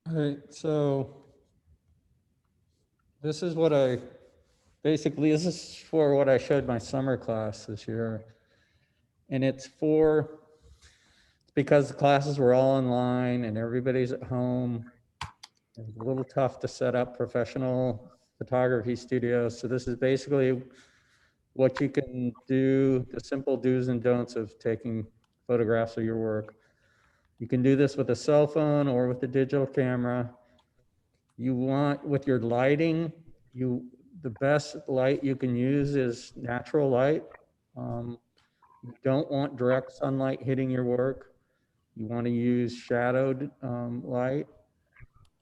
All right, so this is what this is for what I showed my summer class this year. And it's because the classes were all online and everybody's at home. It's a little tough to set up professional photography studios. So this is basically what you can do, the simple do's and don'ts of taking photographs of your work. You can do this with a cell phone or with a digital camera. You want, with your lighting, the best light you can use is natural light. You don't want direct sunlight hitting your work. You want to use shadowed light.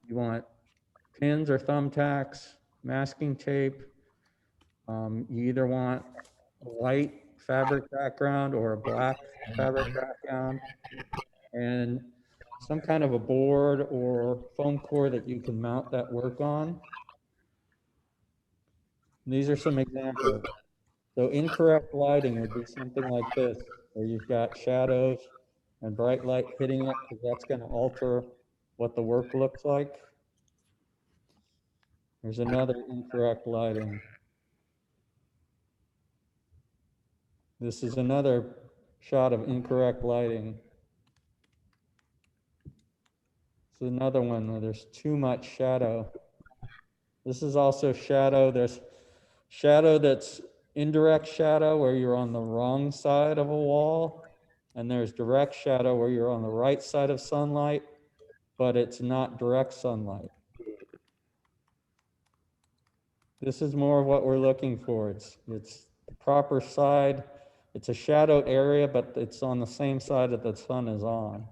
You want pins or thumbtacks, masking tape. You either want a white fabric background or a black fabric background, and some kind of a board or foam core that you can mount that work on. And these are some examples. So incorrect lighting would be something like this, where you've got shadows and bright light hitting it, because that's going to alter what the work looks like. There's another incorrect lighting. This is another shot of incorrect lighting. This is another one where there's too much shadow. This is also shadow. There's shadow that's indirect shadow where you're on the wrong side of a wall, and there's direct shadow where you're on the right side of sunlight, but it's not direct sunlight. This is more of what we're looking for. It's the proper side. It's a shadowed area, but it's on the same side that the sun is on.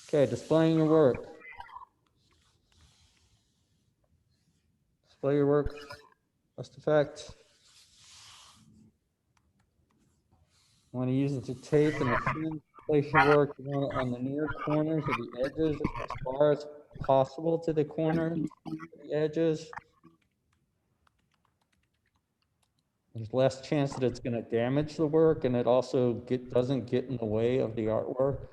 Okay, displaying your work. Display your work. Best effect. You want to use it to tape and the thin. Place your work. You want it on the near corners of the edges as far as possible to the corner, the edges. There's less chance that it's going to damage the work, and it also doesn't get in the way of the artwork.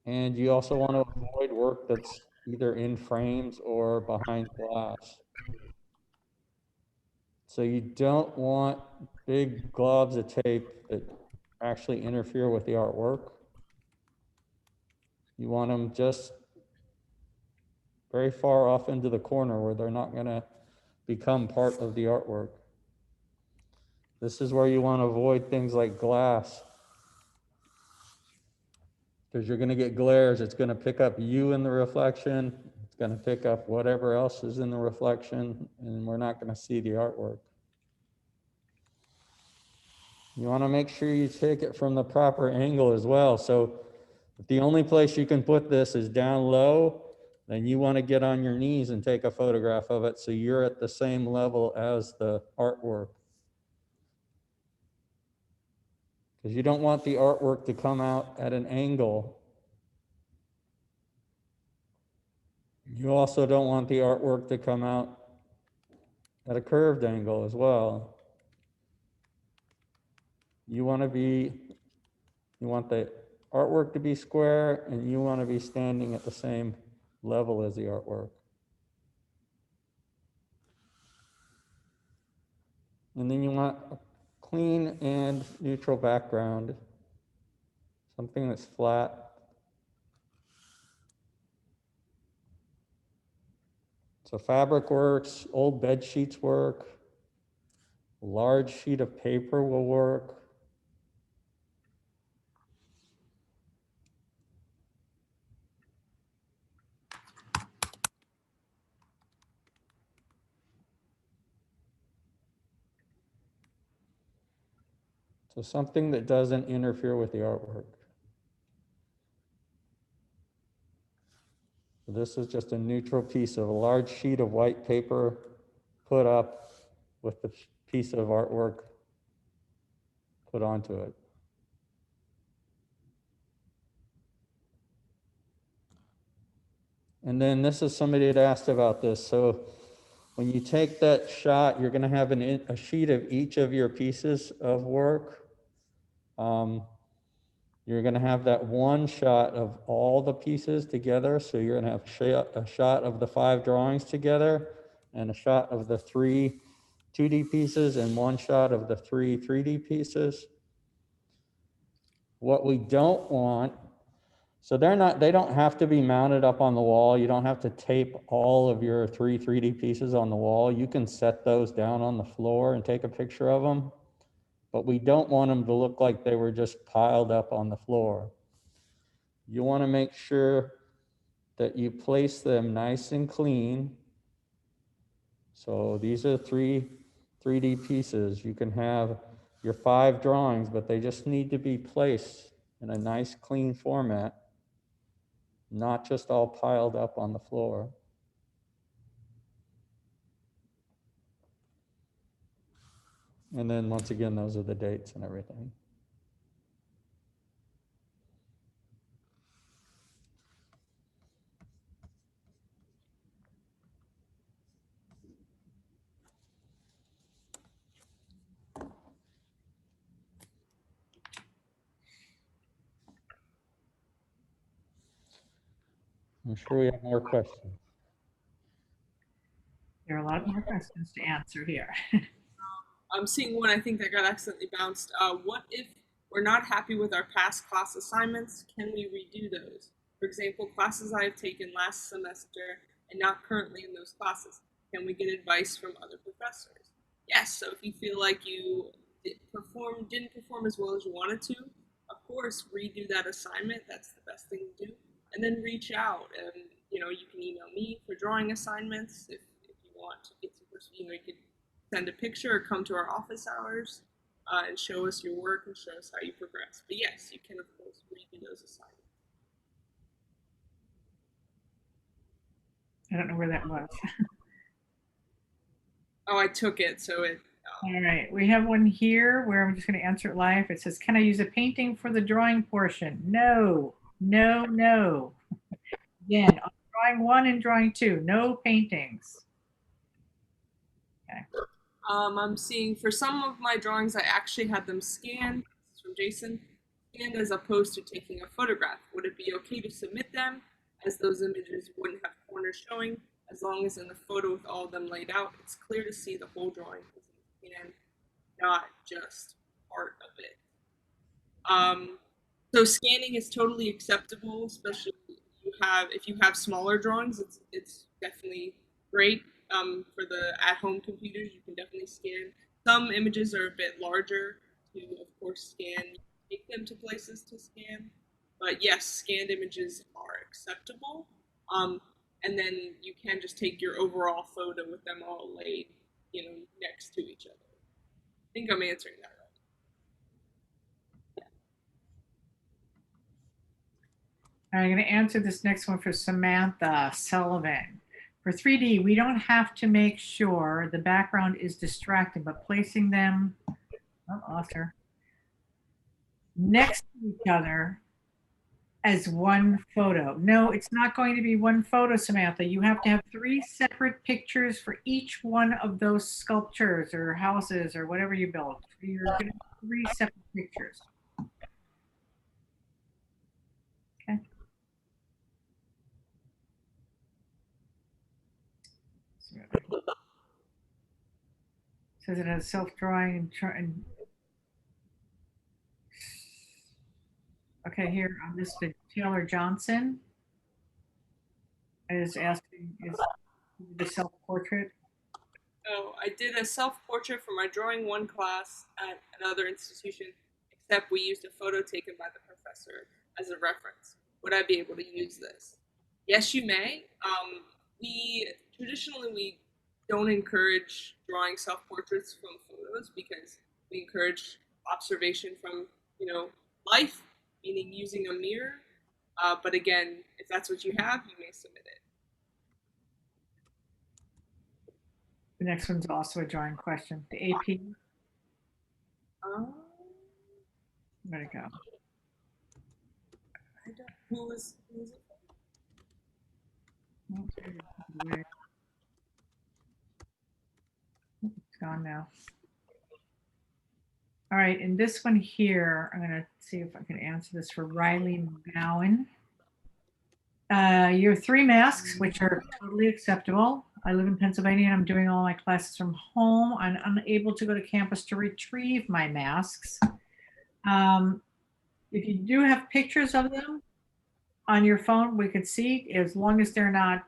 And you also want to avoid work that's either in frames or behind glass. So you don't want big globs of tape that actually interfere with the artwork. You want them just very far off into the corner where they're not going to become part of the artwork. This is where you want to avoid things like glass, because you're going to get glares. It's going to pick up you in the reflection. It's going to pick up whatever else is in the reflection, and we're not going to see the artwork. You want to make sure you take it from the proper angle as well. So if the only place you can put this is down low, then you want to get on your knees and take a photograph of it so you're at the same level as the artwork. Because you don't want the artwork to come out at an angle. You also don't want the artwork to come out at a curved angle as well. You want the artwork to be square, and you want to be standing at the same level as the artwork. And then you want a clean and neutral background, something that's flat. So fabric works, old bed sheets work, a large sheet of paper will work. So something that doesn't interfere with the artwork. So this is just a neutral piece of a large sheet of white paper put up with the piece of artwork put onto it. And then this is somebody had asked about this. So when you take that shot, you're going to have a sheet of each of your pieces of work. You're going to have that one shot of all the pieces together. So you're going to have a shot of the 5 drawings together, and a shot of the 3 2D pieces, and one shot of the 3 3D pieces. What we don't want, so they don't have to be mounted up on the wall. You don't have to tape all of your 3 3D pieces on the wall. You can set those down on the floor and take a picture of them. But we don't want them to look like they were just piled up on the floor. You want to make sure that you place them nice and clean. So these are 3 3D pieces. You can have your 5 drawings, but they just need to be placed in a nice clean format, not just all piled up on the floor. And then once again, those are the dates and everything. I'm sure we have more questions. There are a lot more questions to answer here. I'm seeing one I think that got accidentally bounced. What if we're not happy with our past class assignments? Can we redo those? For example, classes I have taken last semester and not currently in those classes? Can we get advice from other professors? Yes, so if you feel like you didn't perform as well as you wanted to, of course, redo that assignment. That's the best thing to do. And then reach out, and you can email me for drawing assignments if you want to get some, you could send a picture or come to our office hours and show us your work and show us how you progress. But yes, you can of course redo those assignments. I don't know where that was. Oh, I took it, so it. All right, we have one here where I'm just going to answer it live. It says, can I use a painting for the drawing portion? No, no, no. Again, on drawing 1 and drawing 2, no paintings. Okay. I'm seeing for some of my drawings, I actually had them scanned. This is from Jason. Scanned as opposed to taking a photograph. Would it be okay to submit them, as those images wouldn't have corners showing, as long as in the photo with all of them laid out, it's clear to see the whole drawing and not just part of it. So scanning is totally acceptable, especially if you have smaller drawings. It's definitely great. For the at-home computers, you can definitely scan. Some images are a bit larger to, of course, scan. Take them to places to scan. But yes, scanned images are acceptable. And then you can just take your overall photo with them all laid, next to each other. I think I'm answering that right. I'm going to answer this next one for Samantha Sullivan. For 3D, we don't have to make sure the background is distracting, but placing them, lost her, next to each other as one photo. No, it's not going to be one photo, Samantha. You have to have 3 separate pictures for each one of those sculptures or houses or whatever you build. You're going to have 3 separate pictures. Okay. Says it has self-drawing and okay, here on this, Taylor Johnson is asking, is the self-portrait? Oh, I did a self-portrait for my drawing 1 class at another institution, except we used a photo taken by the professor as a reference. Would I be able to use this? Yes, you may. We traditionally don't encourage drawing self-portraits from photos because we encourage observation from life, meaning using a mirror. But again, if that's what you have, you may submit it. The next one's also a drawing question. The AP. Where'd it go? I don't. Who is it? It's gone now. All right, and this one here, I'm going to see if I can answer this for Riley McGowan. Your 3 masks, which are totally acceptable. I live in Pennsylvania and I'm doing all my classes from home. I'm unable to go to campus to retrieve my masks. If you do have pictures of them on your phone, we could see, as long as they're not,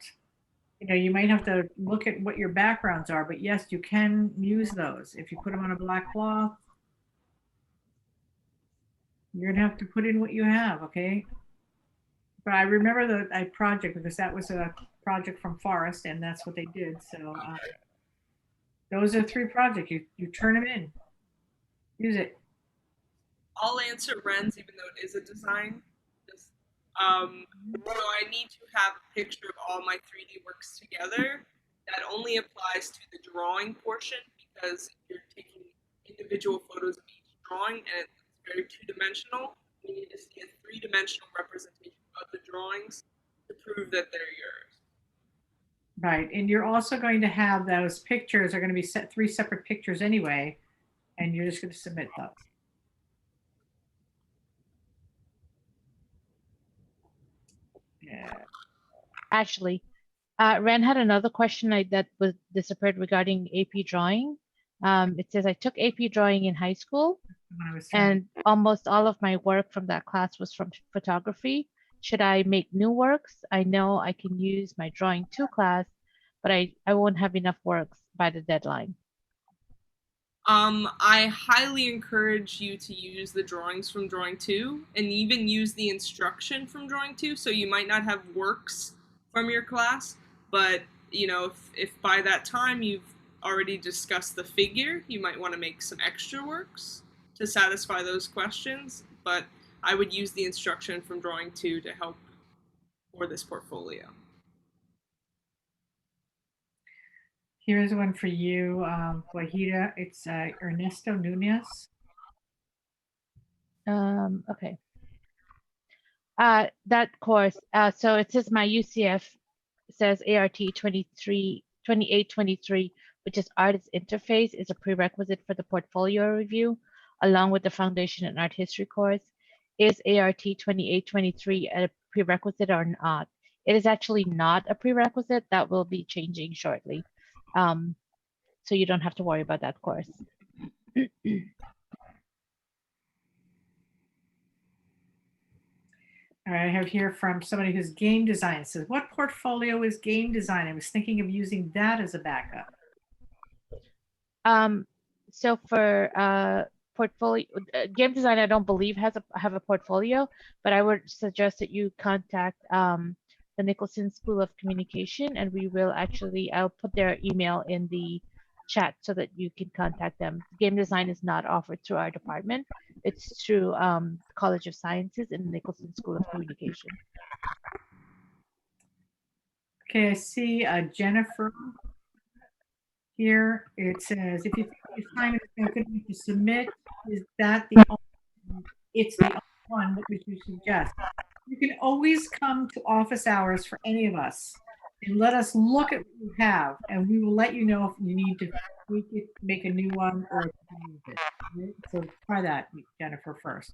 you might have to look at what your backgrounds are, but yes, you can use those. If you put them on a black cloth, you're gonna have to put in what you have, okay? But I remember the project because that was a project from Forest and that's what they did. So those are 3 projects. You turn them in, use it. I'll answer Ren's, even though it is a design. So I need to have a picture of all my 3D works together. That only applies to the drawing portion because you're taking individual photos of each drawing and it's very 2-dimensional. You need to see a 3-dimensional representation of the drawings to prove that they're yours. Right, and you're also going to have those pictures are going to be 3 separate pictures anyway, and you're just going to submit those. Yeah. Actually, Ren had another question that was disappeared regarding AP drawing. It says, I took AP drawing in high school and almost all of my work from that class was from photography. should I make new works? I know I can use my Drawing 2 class, but I won't have enough works by the deadline. I highly encourage you to use the drawings from Drawing 2 and even use the instruction from Drawing 2. So you might not have works from your class, but you know, if by that time you've already discussed the figure, you might want to make some extra works to satisfy those questions. But I would use the instruction from Drawing 2 to help for this portfolio. Here's one for you, Wahida. It's Ernesto Nunez. Okay. That course, so it says my UCF says ART 2823, which is Artist Interface, is a prerequisite for the portfolio review, along with the Foundation in Art History course. Is ART 2823 a prerequisite or not? It is actually not a prerequisite. That will be changing shortly. So you don't have to worry about that course. All right, I have here from somebody who's game design. It says, what portfolio is game design? I was thinking of using that as a backup. So for portfolio game design, I don't believe have a portfolio, but I would suggest that you contact the Nicholson School of Communication, and we will actually, I'll put their email in the chat so that you can contact them. Game design is not offered through our department. It's through College of Sciences and Nicholson School of Communication. Okay, I see Jennifer here. It says, if you think your assignment is not good enough to submit, is that the only, it's the only one? What would you suggest? You can always come to office hours for any of us and let us look at what you have, and we will let you know if you need to tweak it, make a new one, or change it. Right? So try that, Jennifer, first.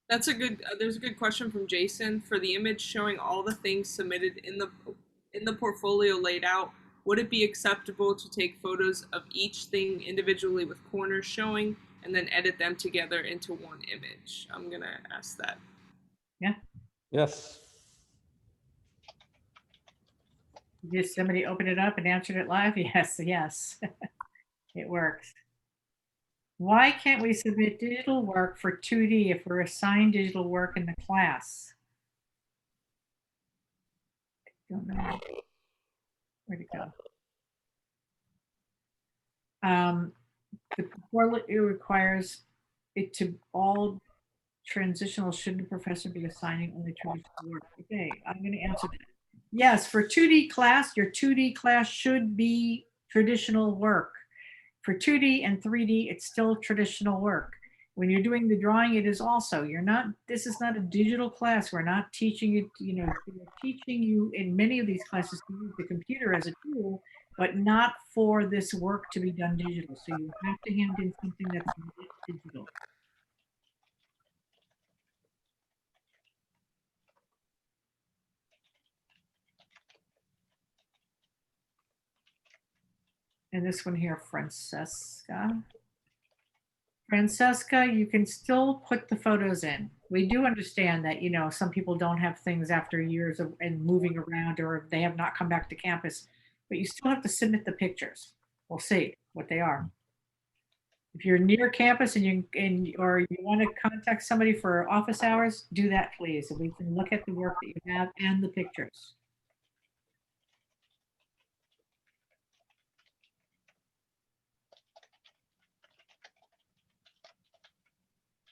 That's a good. There's a good question from Jason for the image showing all the things submitted in the portfolio laid out. Would it be acceptable to take photos of each thing individually with corners showing and then edit them together into one image? I'm gonna ask that. Yeah. Yes. Did somebody open it up and answered it live? Yes, yes. It works. Why can't we submit digital work for 2D if we're assigned digital work in the class? I don't know. Where'd it go? The portfolio requires it to all transitional. Shouldn't a professor be assigning only traditional work? Okay, I'm going to answer that. Yes, for 2D class, your 2D class should be traditional work. For 2D and 3D, it's still traditional work. When you're doing the drawing, it is also. This is not a digital class. We're not teaching you, we're teaching you in many of these classes to use the computer as a tool, but not for this work to be done digital. So you have to hand in something that's not digital. And this one here, Francesca. Francesca, you can still put the photos in. We do understand that, some people don't have things after years of and moving around, or they have not come back to campus, but you still have to submit the pictures. We'll see what they are. If you're near campus or you want to contact somebody for office hours, do that, please. So we can look at the work that you have and the pictures.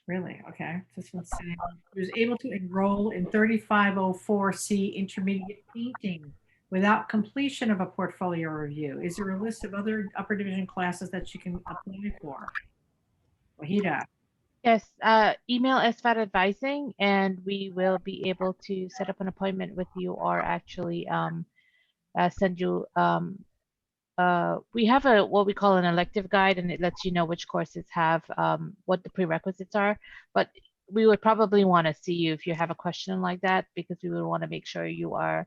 Really? Okay. This one's saying he was able to enroll in 3504C intermediate painting without completion of a portfolio review. Is there a list of other upper division classes that she can apply for? Wahida. Yes, email SVAD Advising, and we will be able to set up an appointment with you, or actually send you. We have what we call an elective guide, and it lets you know which courses have what the prerequisites are. But we would probably want to see you if you have a question like that, because we would want to make sure you are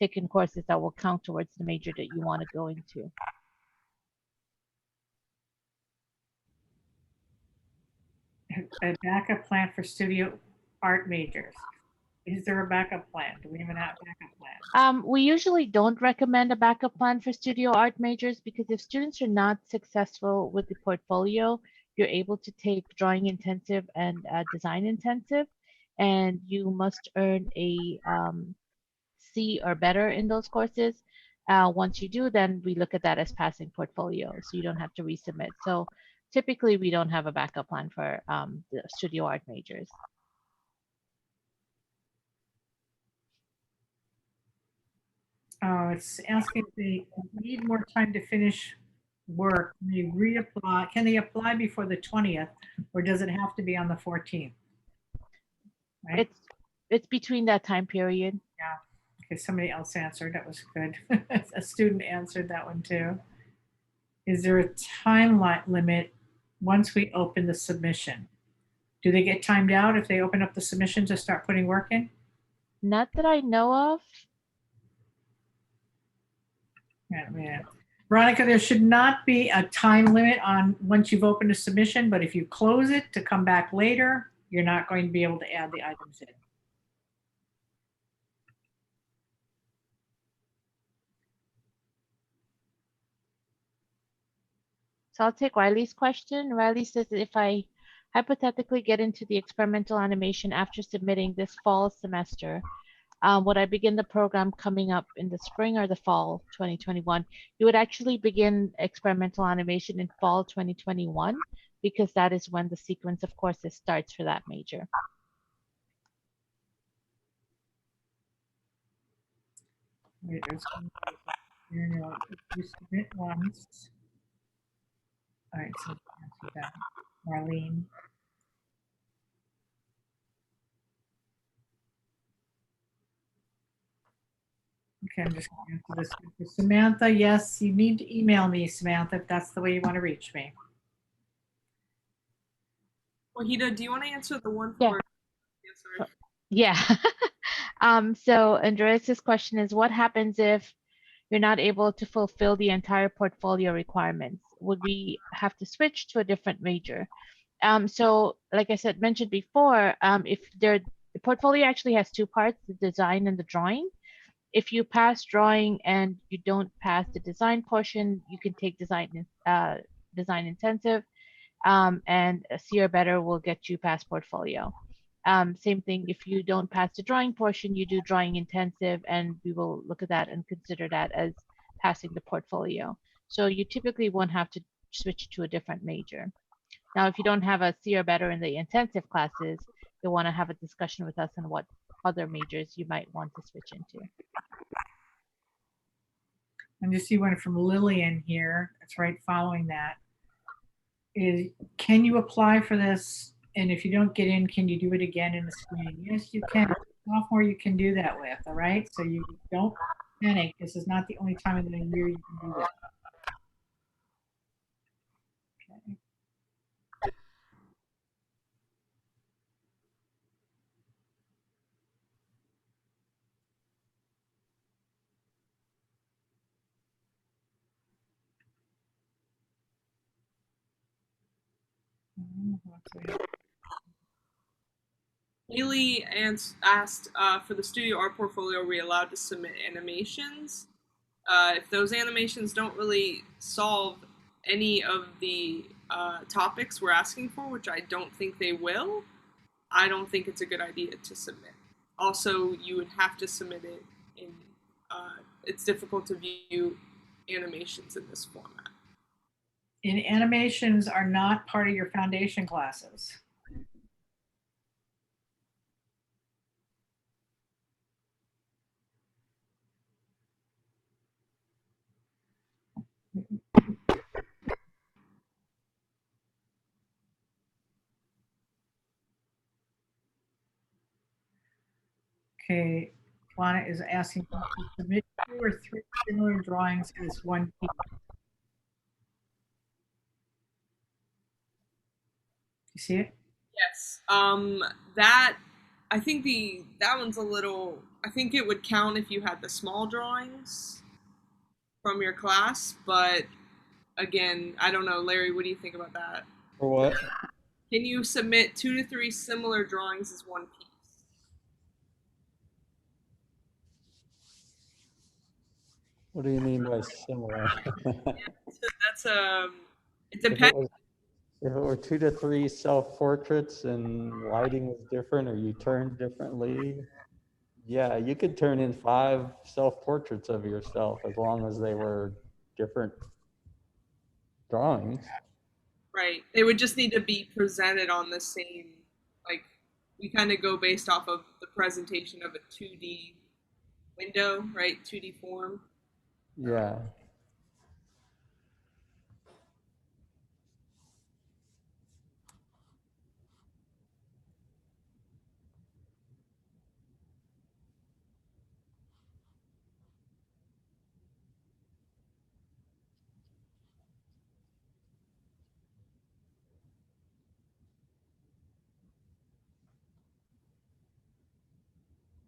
taking courses that will count towards the major that you want to go into. A backup plan for studio art majors. Is there a backup plan? Do we have a backup plan? We usually don't recommend a backup plan for studio art majors, because if students are not successful with the portfolio, you're able to take drawing intensive and design intensive, and you must earn a C or better in those courses. Once you do, then we look at that as passing portfolio, so you don't have to resubmit. So typically we don't have a backup plan for the studio art majors. Oh, it's asking if they need more time to finish work. Can they reapply? Can they apply before the 20th, or does it have to be on the 14th? Right? It's between that time period. Yeah. Okay, somebody else answered. That was good. A student answered that one too. Is there a time limit once we open the submission? Do they get timed out if they open up the submission to start putting work in? Not that I know of. Yeah. Veronica, there should not be a time limit on once you've opened a submission, but if you close it to come back later, you're not going to be able to add the items in. So I'll take Riley's question. Riley says that if I hypothetically get into the experimental animation after submitting this fall semester, would I begin the program coming up in the spring or the fall 2021? You would actually begin experimental animation in fall 2021, because that is when the sequence of courses starts for that major. Wait, you submit once. All right, so answer that. Marlene. Okay, I'm just going to answer this. For Samantha, yes, you need to email me, Samantha, if that's the way you want to reach me. Wahida, do you want to answer the one Yeah. for? Yeah. So Andreas's question is, what happens if you're not able to fulfill the entire portfolio requirements? Would we have to switch to a different major? So like I said, mentioned before, if the portfolio actually has two parts, the design and the drawing. If you pass drawing and you don't pass the design portion, you can take design intensive, and a C or better will get you past portfolio. Same thing, if you don't pass the drawing portion, you do drawing intensive, and we will look at that and consider that as passing the portfolio. So you typically won't have to switch to a different major. Now, if you don't have a C or better in the intensive classes, you'll want to have a discussion with us on what other majors you might want to switch into. And you see one from Lillian here. That's right following that. Is, can you apply for this? And if you don't get in, can you do it again in the spring? Yes, you can. Sophomore, you can do that with, all right? So you don't panic. This is not the only time in the year you can do this. Okay. Haley asked for the studio art portfolio, are we allowed to submit animations? If those animations don't really solve any of the topics we're asking for, which I don't think they will, I don't think it's a good idea to submit. Also, you would have to submit it in, it's difficult to view animations in this format. And animations are not part of your foundation classes. Okay, Lana is asking to submit 2 or 3 similar drawings as one piece. You see it? Yes. That I think that one's a little. I think it would count if you had the small drawings from your class, but again, I don't know, Larry. What do you think about that? For what? Can you submit 2 to 3 similar drawings as one piece? What do you mean by similar? That's it If depends. it were 2 to 3 self-portraits and lighting was different or you turned differently, yeah, you could turn in 5 self-portraits of yourself as long as they were different drawings. Right. They would just need to be presented on the same, like, we kind of go based off of the presentation of a 2D window, right? 2D form. Yeah.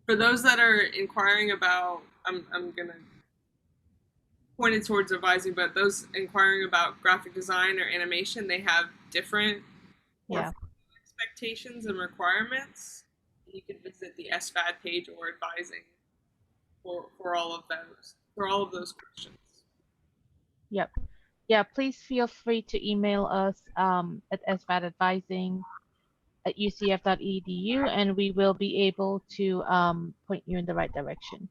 For those that are inquiring about, I'm going to point it towards advising, but those inquiring about graphic design or animation, they have different Yeah. expectations and requirements. You can visit the SVAD page or advising for all of those questions. Yep. Yeah, please feel free to email us at svadadvising@ucf.edu, and we will be able to point you in the right direction.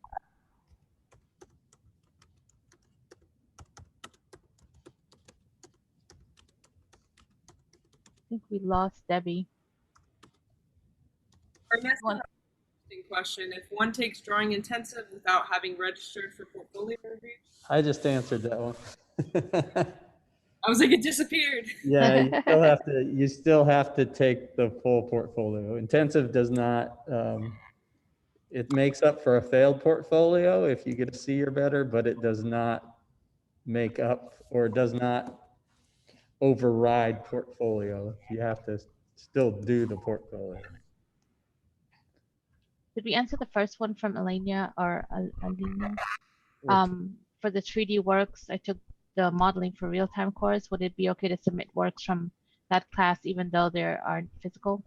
I think we lost Debbie. Ernest, an interesting question. If one takes drawing intensive without having registered for portfolio review, I just answered that one. I was like, it disappeared. Yeah, you still have to take the full portfolio. Intensive does not, it makes up for a failed portfolio if you get a C or better, but it does not make up or does not override portfolio. You have to still do the portfolio. Did we answer the first one from Elena or Alina? Which, For the 3D works, I took the modeling for real-time course. Would it be okay to submit works from that class even though they aren't physical?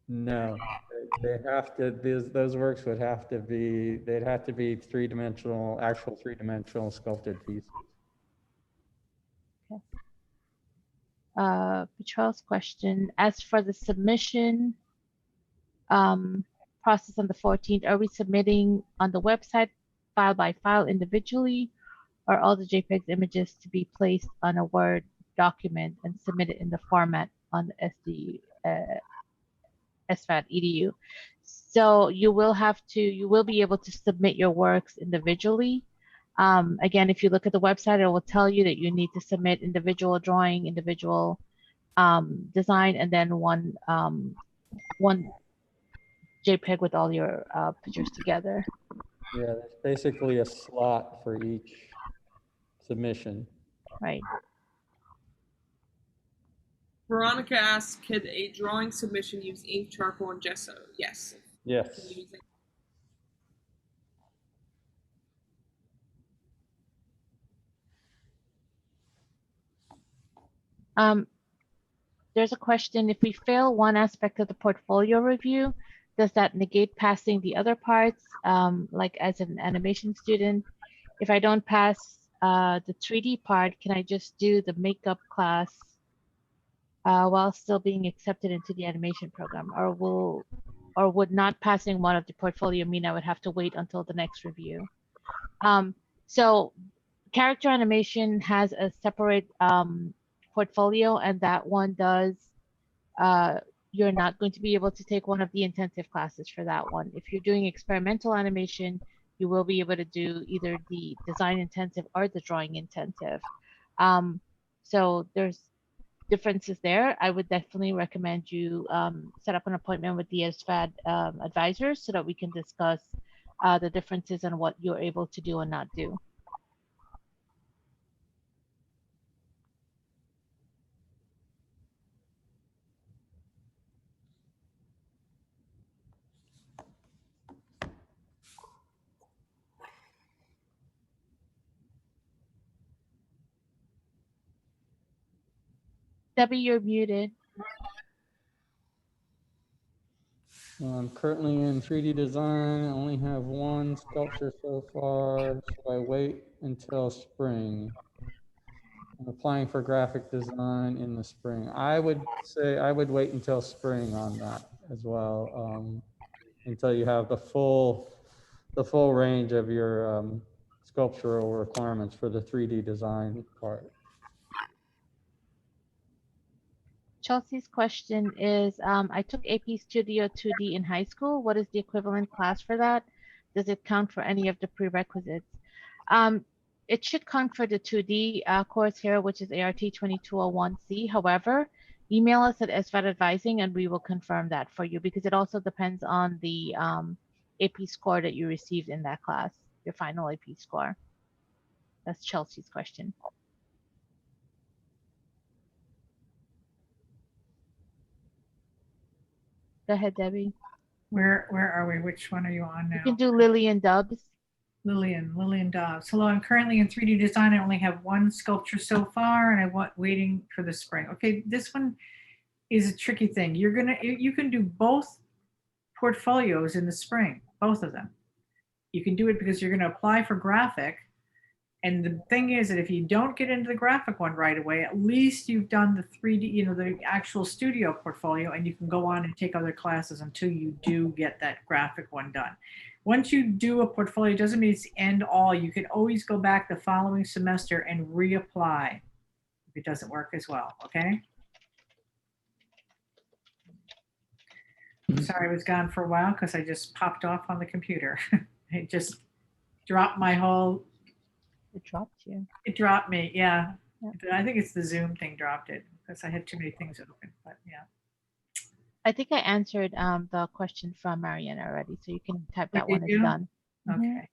no, they have to, those works would have to be, they'd have to be three-dimensional, actual three-dimensional sculpted pieces. Petrel's question, as for the submission process on the 14th, are we submitting on the website file by file individually, or all the JPEGs images to be placed on a Word document and submitted in the format on the SVAD edu? So you will be able to submit your works individually. Again, if you look at the website, it will tell you that you need to submit individual drawing, individual design, and then one JPEG with all your pictures together. Yeah, there's basically a slot for each submission. Right. Veronica asked, could a drawing submission use ink, charcoal, and gesso? Yes. Yes. There's a question, if we fail one aspect of the portfolio review, does that negate passing the other parts? Like as an animation student, if I don't pass the 3D part, can I just do the makeup class while still being accepted into the animation program? Or would not passing one of the portfolio mean I would have to wait until the next review? So character animation has a separate portfolio, and that one does, you're not going to be able to take one of the intensive classes for that one. If you're doing experimental animation, you will be able to do either the design intensive or the drawing intensive. So there's differences there. I would definitely recommend you set up an appointment with the SVAD advisors so that we can discuss the differences and what you're able to do and not do. Debbie, you're muted. I'm currently in 3D design. I only have one sculpture so far, so I wait until spring. I'm applying for graphic design in the spring. I would say I would wait until spring on that as well, until you have the full range of your sculptural requirements for the 3D design part. Chelsea's question is, I took AP Studio 2D in high school. What is the equivalent class for that? Does it count for any of the prerequisites? It should count for the 2D course here, which is ART 2201C. However, email us at SVAD Advising and we will confirm that for you because it also depends on the AP score that you received in that class, your final AP score. That's Chelsea's question. Go ahead, Debbie. Where are we? Which one are you on now? You can do Lillian Dubs. Lillian Dobbs. Hello, I'm currently in 3D design. I only have one sculpture so far, and I'm waiting for the spring. Okay, this one is a tricky thing. You can do both portfolios in the spring, both of them. You can do it because you're gonna apply for graphic. And the thing is that if you don't get into the graphic one right away, at least you've done the 3D, the actual studio portfolio, and you can go on and take other classes until you do get that graphic one done. Once you do a portfolio, it doesn't mean it's end all. You can always go back the following semester and reapply if it doesn't work as well, okay? Sorry, I was gone for a while because I just popped off on the computer. It just dropped my whole... It dropped you. It dropped me, yeah. Yeah. I think it's the Zoom thing dropped it because I had too many things open, but yeah. I think I answered the question from Marianne already, so you can type that one did as you? done. Okay.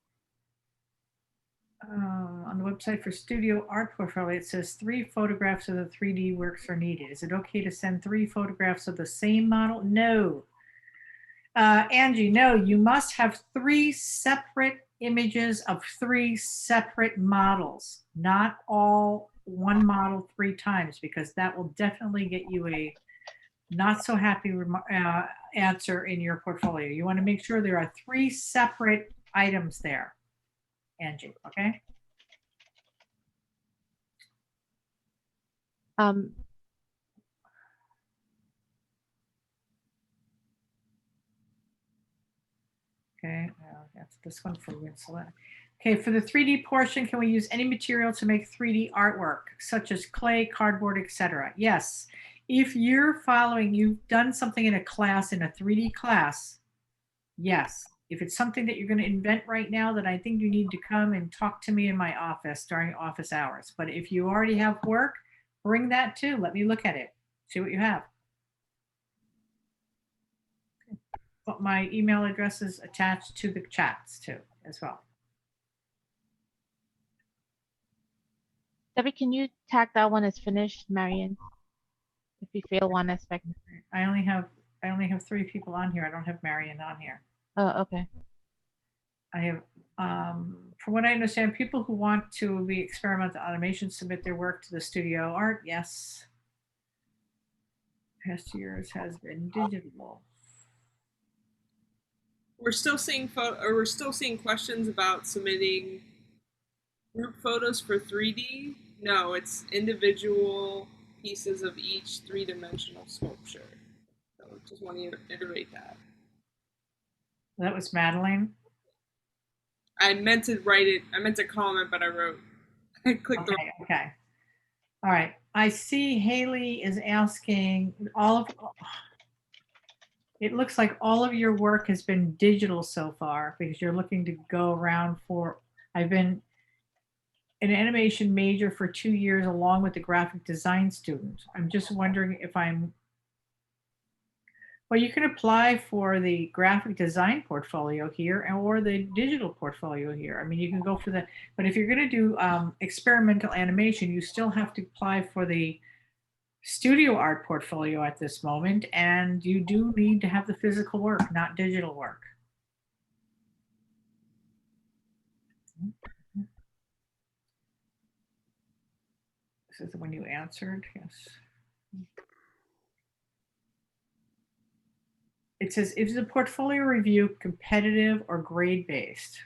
On the website for studio art portfolio, it says 3 photographs of the 3D works are needed. Is it okay to send 3 photographs of the same model? No. Angie, no, you must have 3 separate images of 3 separate models, not all one model 3 times, because that will definitely get you a not so happy answer in your portfolio. You want to make sure there are 3 separate items there, Angie, okay? Okay, that's this one for Winslet. Okay, for the 3D portion, can we use any material to make 3D artwork, such as clay, cardboard, etc.? Yes. If you've done something in a class, in a 3D class, yes. If it's something that you're going to invent right now, then I think you need to come and talk to me in my office during office hours. But if you already have work, bring that too. Let me look at it, see what you have. But my email address is attached to the chats too, as well. Debbie, can you tag that one as finished, Marianne? If you fail one aspect. I only have 3 people on here. I don't have Marion on here. Oh, okay. I have, from what I understand, people who want to be experimental automation submit their work to the studio art. Yes. Past years has been digital. We're still seeing questions about submitting group photos for 3D. No, it's individual pieces of each 3-dimensional sculpture. So just want to iterate that. That was Madeline. I meant to write it. I meant to comment, but I clicked the. Okay. All right. I see Haley is asking it looks like all of your work has been digital so far because you're looking to go around I've been an animation major for 2 years along with the graphic design student. I'm just wondering if well, you can apply for the graphic design portfolio here or the digital portfolio here. I mean, you can go for but if you're going to do experimental animation, you still have to apply for the studio art portfolio at this moment, and you do need to have the physical work, not digital work. This is the one you answered, yes. It says, is the portfolio review competitive or grade-based?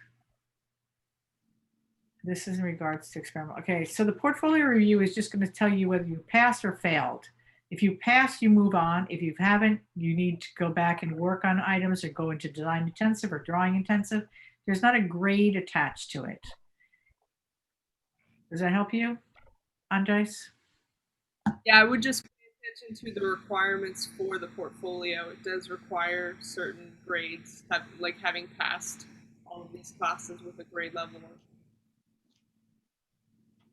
This is in regards to experiment. Okay, so the portfolio review is just going to tell you whether you passed or failed. If you pass, you move on. If you haven't, you need to go back and work on items or go into design intensive or drawing intensive. There's not a grade attached to it. Does that help you, Andres? Yeah, I would just pay attention to the requirements for the portfolio. It does require certain grades, like having passed all of these classes with a grade level.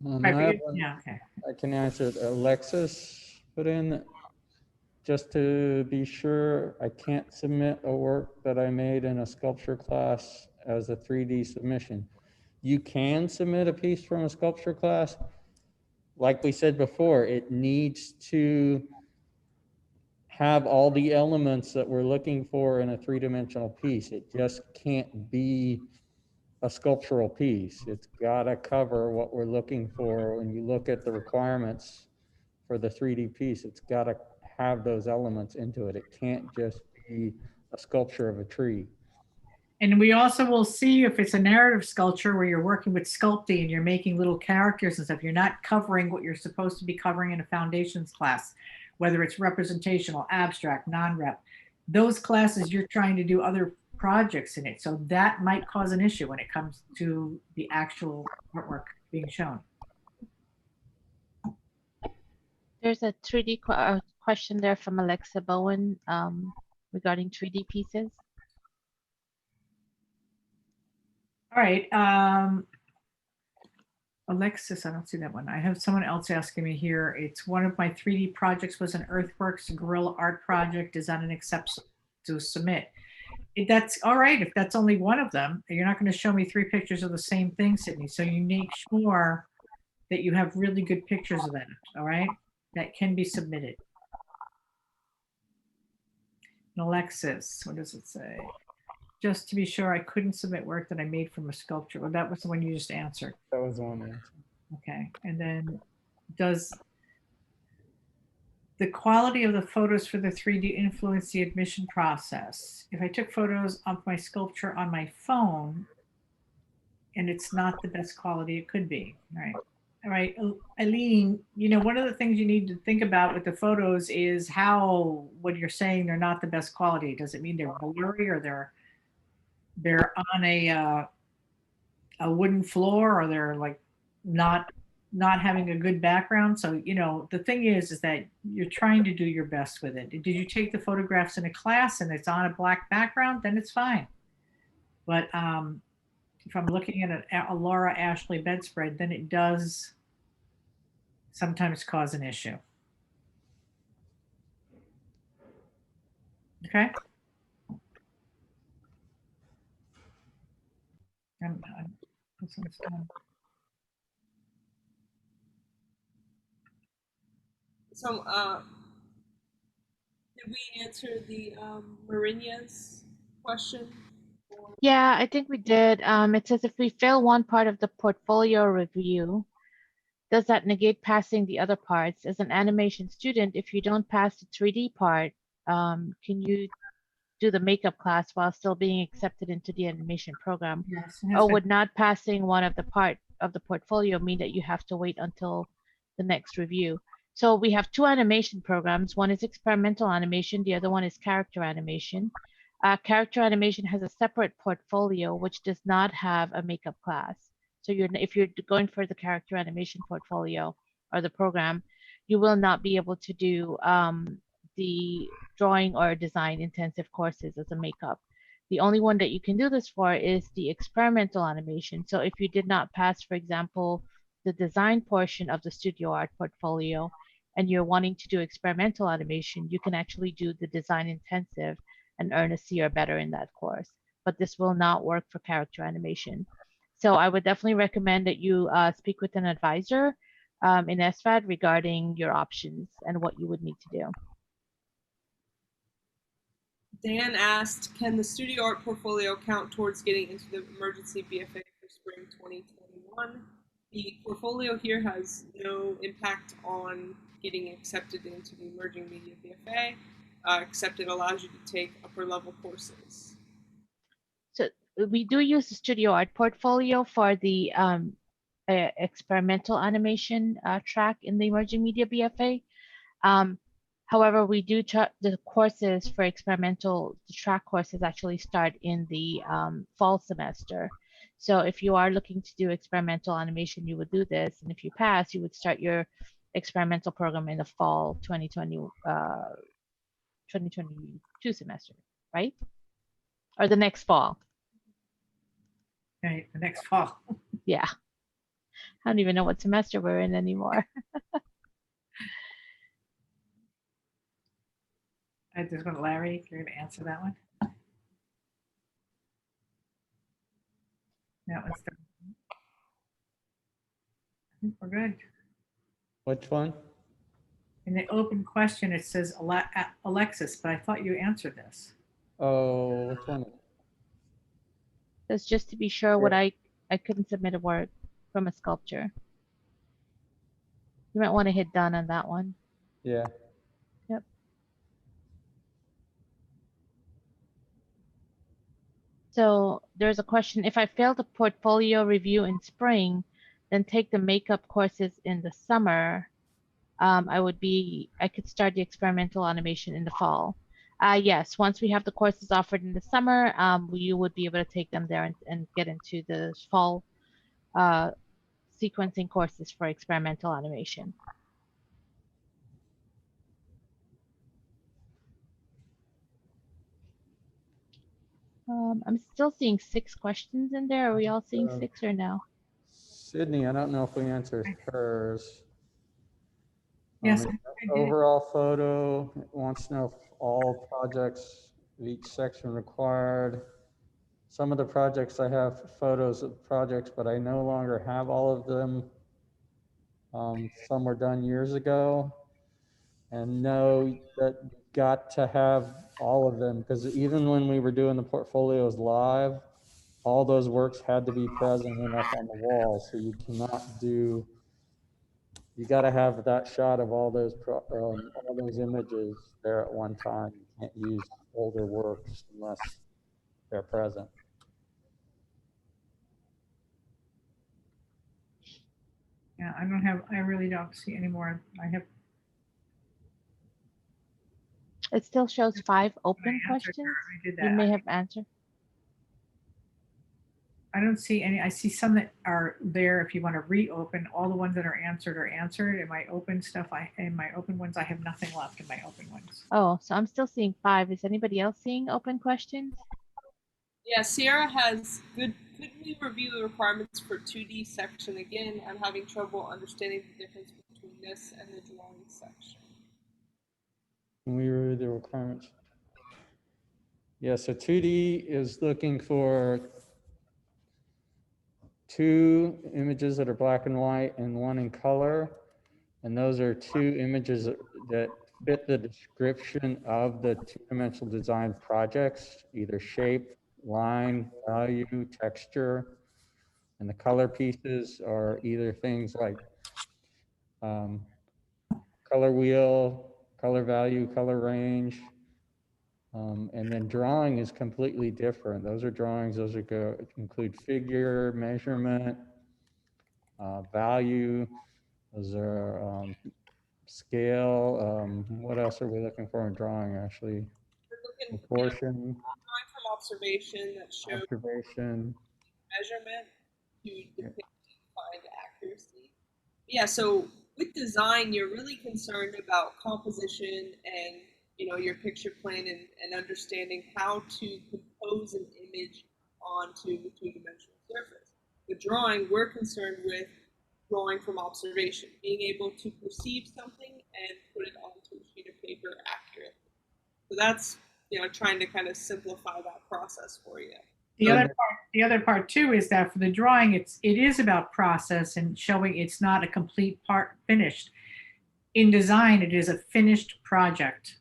On Right, that one, yeah, okay. I can answer it. Alexis put in, just to be sure, I can't submit a work that I made in a sculpture class as a 3D submission. You can submit a piece from a sculpture class. Like we said before, it needs to have all the elements that we're looking for in a three-dimensional piece. It just can't be a sculptural piece. It's got to cover what we're looking for. When you look at the requirements for the 3D piece, it's got to have those elements into it. It can't just be a sculpture of a tree. And we also will see if it's a narrative sculpture where you're working with sculpting and you're making little characters and stuff. You're not covering what you're supposed to be covering in a foundations class, whether it's representational, abstract, non-rep. Those classes, you're trying to do other projects in it. So that might cause an issue when it comes to the actual artwork being shown. There's a 3D question there from Alexa Bowen regarding 3D pieces. All right. Alexis, I don't see that one. I have someone else asking me here. It's one of my 3D projects was an earthworks guerrilla art project. Is that an accept to submit? That's all right. If that's only one of them, you're not going to show me 3 pictures of the same thing, Sydney. So you make sure that you have really good pictures of that. All right. That can be submitted. And Alexis, what does it say? Just to be sure, I couldn't submit work that I made from a sculpture. Well, that was the one you just answered. That was the one answer. Okay. And then does the quality of the photos for the 3D influence the admission process? If I took photos of my sculpture on my phone and it's not the best quality it could be, right? All right, Eileen, you know, one of the things you need to think about with the photos is how, when you're saying they're not the best quality, does it mean they're blurry or they're on a wooden floor or they're like not having a good background? So, you know, the thing is that you're trying to do your best with it. Did you take the photographs in a class and it's on a black background, then it's fine. But if I'm looking at a Laura Ashley bedspread, then it does sometimes cause an issue. Okay. This one's done. So, did we answer the Marina's question? Yeah, I think we did. It says if we fail one part of the portfolio review, does that negate passing the other parts? As an animation student, if you don't pass the 3D part, can you do the makeup class while still being accepted into the animation program? Yes. Or would not passing one of the part of the portfolio mean that you have to wait until the next review? So we have 2 animation programs. One is experimental animation. The other one is character animation. Character animation has a separate portfolio, which does not have a makeup class. So if you're going for the character animation portfolio or the program, you will not be able to do the drawing or design intensive courses as a makeup. The only one that you can do this for is the experimental animation. So if you did not pass, for example, the design portion of the studio art portfolio and you're wanting to do experimental animation, you can actually do the design intensive and earn a C or better in that course. But this will not work for character animation. So I would definitely recommend that you speak with an advisor in SVAD regarding your options and what you would need to do. Dan asked, can the studio art portfolio count towards getting into the emergency BFA for spring 2021? The portfolio here has no impact on getting accepted into the Emerging Media BFA. Accepted allows you to take upper level courses. So we do use the Studio Art portfolio for the experimental animation track in the Emerging Media BFA. However, we do the courses for experimental, the track courses actually start in the fall semester. So if you are looking to do experimental animation, you would do this. And if you pass, you would start your experimental program in the fall 2022 semester, right? Or the next fall. Okay, the next fall. Yeah. I don't even know what semester we're in anymore. I just want Larry, you're going to answer that one. That was the, I think we're good. Which one? In the open question, it says Alexis, but I thought you answered this. Oh, which one? That's just to be sure what I couldn't submit a work from a sculpture. You might want to hit done on that one. Yeah. Yep. So there's a question, if I fail the portfolio review in spring, then take the makeup courses in the summer, I could start the experimental animation in the fall. Yes, once we have the courses offered in the summer, you would be able to take them there and get into the fall sequencing courses for experimental animation. I'm still seeing 6 questions in there. Are we all seeing 6 or no? Sydney, I don't know if we answered hers. Yes, I did. Overall photo, wants to know if all projects, each section required. Some of the projects I have photos of projects, but I no longer have all of them. Some were done years ago. And know that you got to have all of them, because even when we were doing the portfolios live, all those works had to be present and up on the wall. So you cannot do, you got to have that shot of all those images there at one time. You can't use older works unless they're present. Yeah, I really don't see any more. I have. It still shows 5 open I answered questions. her. I did that. You may have answered. I don't see any. I see some that are there if you want to reopen. All the ones that are answered. In my open stuff, in my open ones, I have nothing left in my open ones. Oh, so I'm still seeing 5. Is anybody else seeing open questions? Yeah, Sierra has could we review the requirements for 2D section again? I'm having trouble understanding the difference between this and the drawing section. Can we review the requirements? Yeah, so 2D is looking for 2 images that are black and white and 1 in color. And those are 2 images that fit the description of the 2-dimensional design projects, either shape, line, value, texture. And the color pieces are either things like color wheel, color value, color range. And then drawing is completely different. Those are drawings, those are include figure, measurement, value. Those are scale. What else are we looking for in drawing, actually? We're looking Proportion, drawing from observation that shows observation. measurement to depict and find accuracy. Yeah, so with design, you're really concerned about composition and your picture plane and understanding how to compose an image onto a two-dimensional surface. The drawing, we're concerned with drawing from observation, being able to perceive something and put it onto a sheet of paper accurately. So that's trying to kind of simplify that process for you. The other part too is that for the drawing, it is about process and showing it's not a complete part finished. In design, it is a finished project.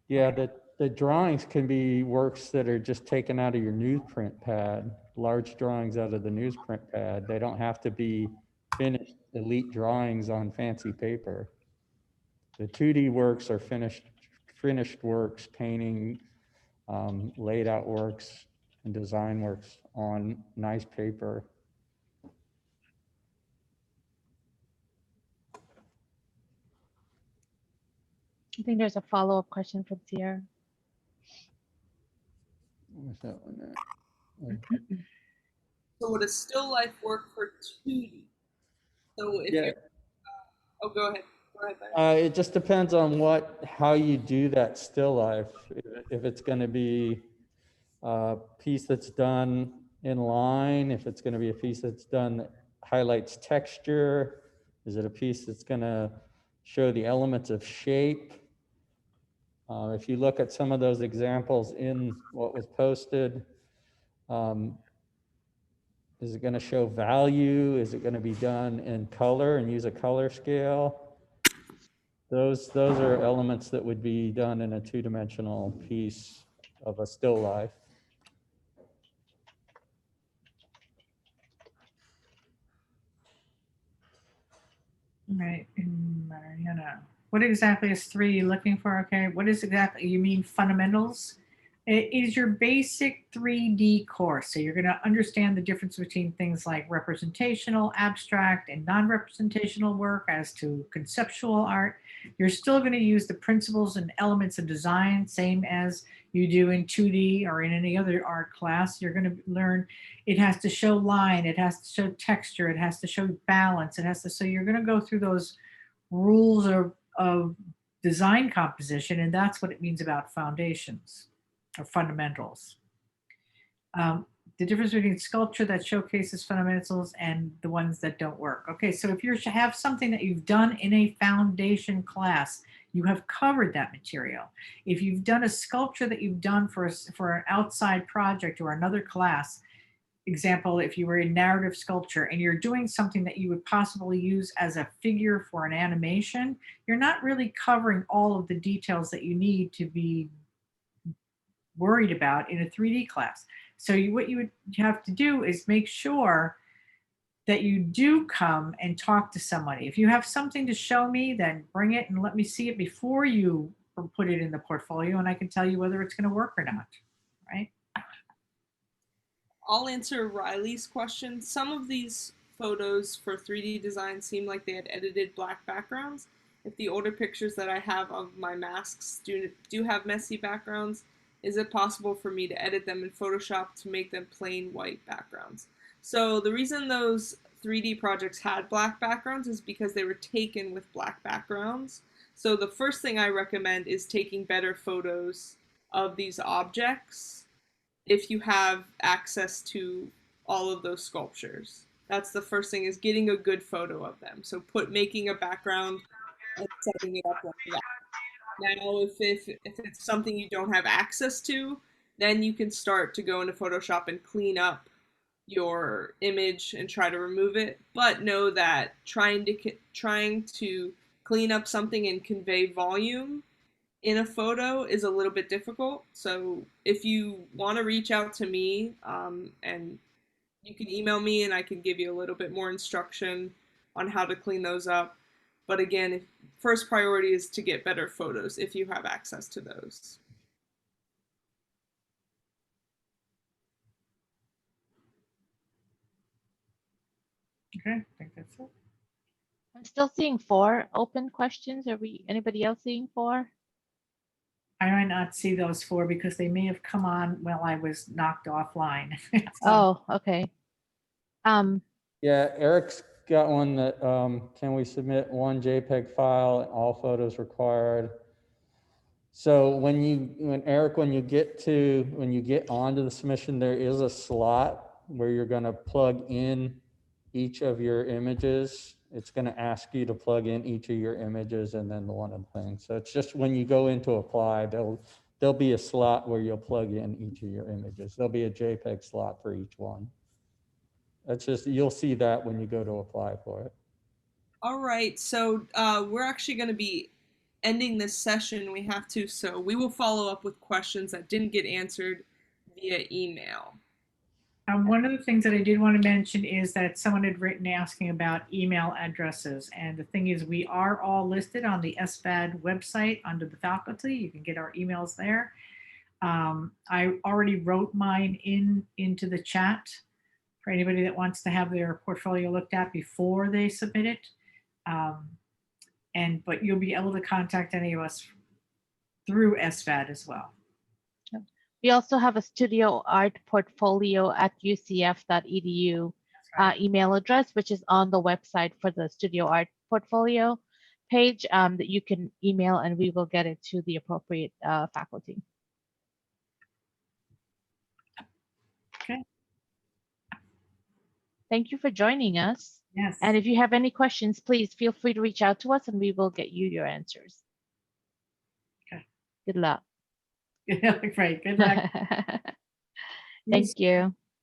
Yeah, the drawings can be works that are just taken out of your newsprint pad, large drawings out of the newsprint pad. They don't have to be finished elite drawings on fancy paper. The 2D works are finished works, painting, laid out works, and design works on nice paper. I think there's a follow-up question from Sierra. What's that one there? So would a still life work for 2D? So if Yeah. you're, oh, go ahead. Go ahead, Larry. It just depends on how you do that still life. If it's going to be a piece that's done in line, if it's going to be a piece that's done that highlights texture, is it a piece that's going to show the elements of shape? If you look at some of those examples in what was posted, is it going to show value? Is it going to be done in color and use a color scale? Those are elements that would be done in a two-dimensional piece of a still life. Right, Mariana. What exactly is 3 looking for? Okay, what is exactly, you mean fundamentals? It is your basic 3D course. So you're going to understand the difference between things like representational, abstract, and non-representational work as to conceptual art. You're still going to use the principles and elements of design, same as you do in 2D or in any other art class. You're going to learn it has to show line, it has to show texture, it has to show balance, it has to, so you're going to go through those rules of design composition, and that's what it means about foundations or fundamentals. The difference between sculpture that showcases fundamentals and the ones that don't work. Okay, so if you have something that you've done in a foundation class, you have covered that material. If you've done a sculpture that you've done for an outside project or another class, example, if you were in narrative sculpture and you're doing something that you would possibly use as a figure for an animation, you're not really covering all of the details that you need to be worried about in a 3D class. So what you would have to do is make sure that you do come and talk to somebody. If you have something to show me, then bring it and let me see it before you put it in the portfolio, and I can tell you whether it's going to work or not, right? I'll answer Riley's question. Some of these photos for 3D design seem like they had edited black backgrounds. If the older pictures that I have of my masks do have messy backgrounds, is it possible for me to edit them in Photoshop to make them plain white backgrounds? So the reason those 3D projects had black backgrounds is because they were taken with black backgrounds. So the first thing I recommend is taking better photos of these objects if you have access to all of those sculptures. That's the first thing, is getting a good photo of them. So making a background and setting it up like that. Now, if it's something you don't have access to, then you can start to go into Photoshop and clean up your image and try to remove it. But know that trying to clean up something and convey volume in a photo is a little bit difficult. So if you want to reach out to me, and you can email me and I can give you a little bit more instruction on how to clean those up. But again, first priority is to get better photos if you have access to those. Okay, I think that's it. I'm still seeing 4 open questions. Are anybody else seeing 4? I might not see those 4 because they may have come on while I was knocked offline. So, Oh, okay. Yeah, Eric's got one that, can we submit one JPEG file and all photos required? So when you get onto the submission, there is a slot where you're going to plug in each of your images. It's going to ask you to plug in each of your images and then the one of the thing. So it's just when you go into apply, there'll be a slot where you'll plug in each of your images. There'll be a JPEG slot for each one. That's just, you'll see that when you go to apply for it. All right, so we're actually going to be ending this session. We have to, so we will follow up with questions that didn't get answered via email. One of the things that I did want to mention is that someone had written asking about email addresses. And the thing is, we are all listed on the SVAD website under the faculty. You can get our emails there. I already wrote mine into the chat for anybody that wants to have their portfolio looked at before they submit it. But you'll be able to contact any of us through SVAD as well. We also have a studio art portfolio at ucf.edu email address, which is on the website for the studio art portfolio page that you can email, and we will get it to the appropriate faculty. Okay. Thank you for joining us. Yes. And if you have any questions, please feel free to reach out to us and we will get you your answers. Okay. Good luck. Great. Good luck. Thank you.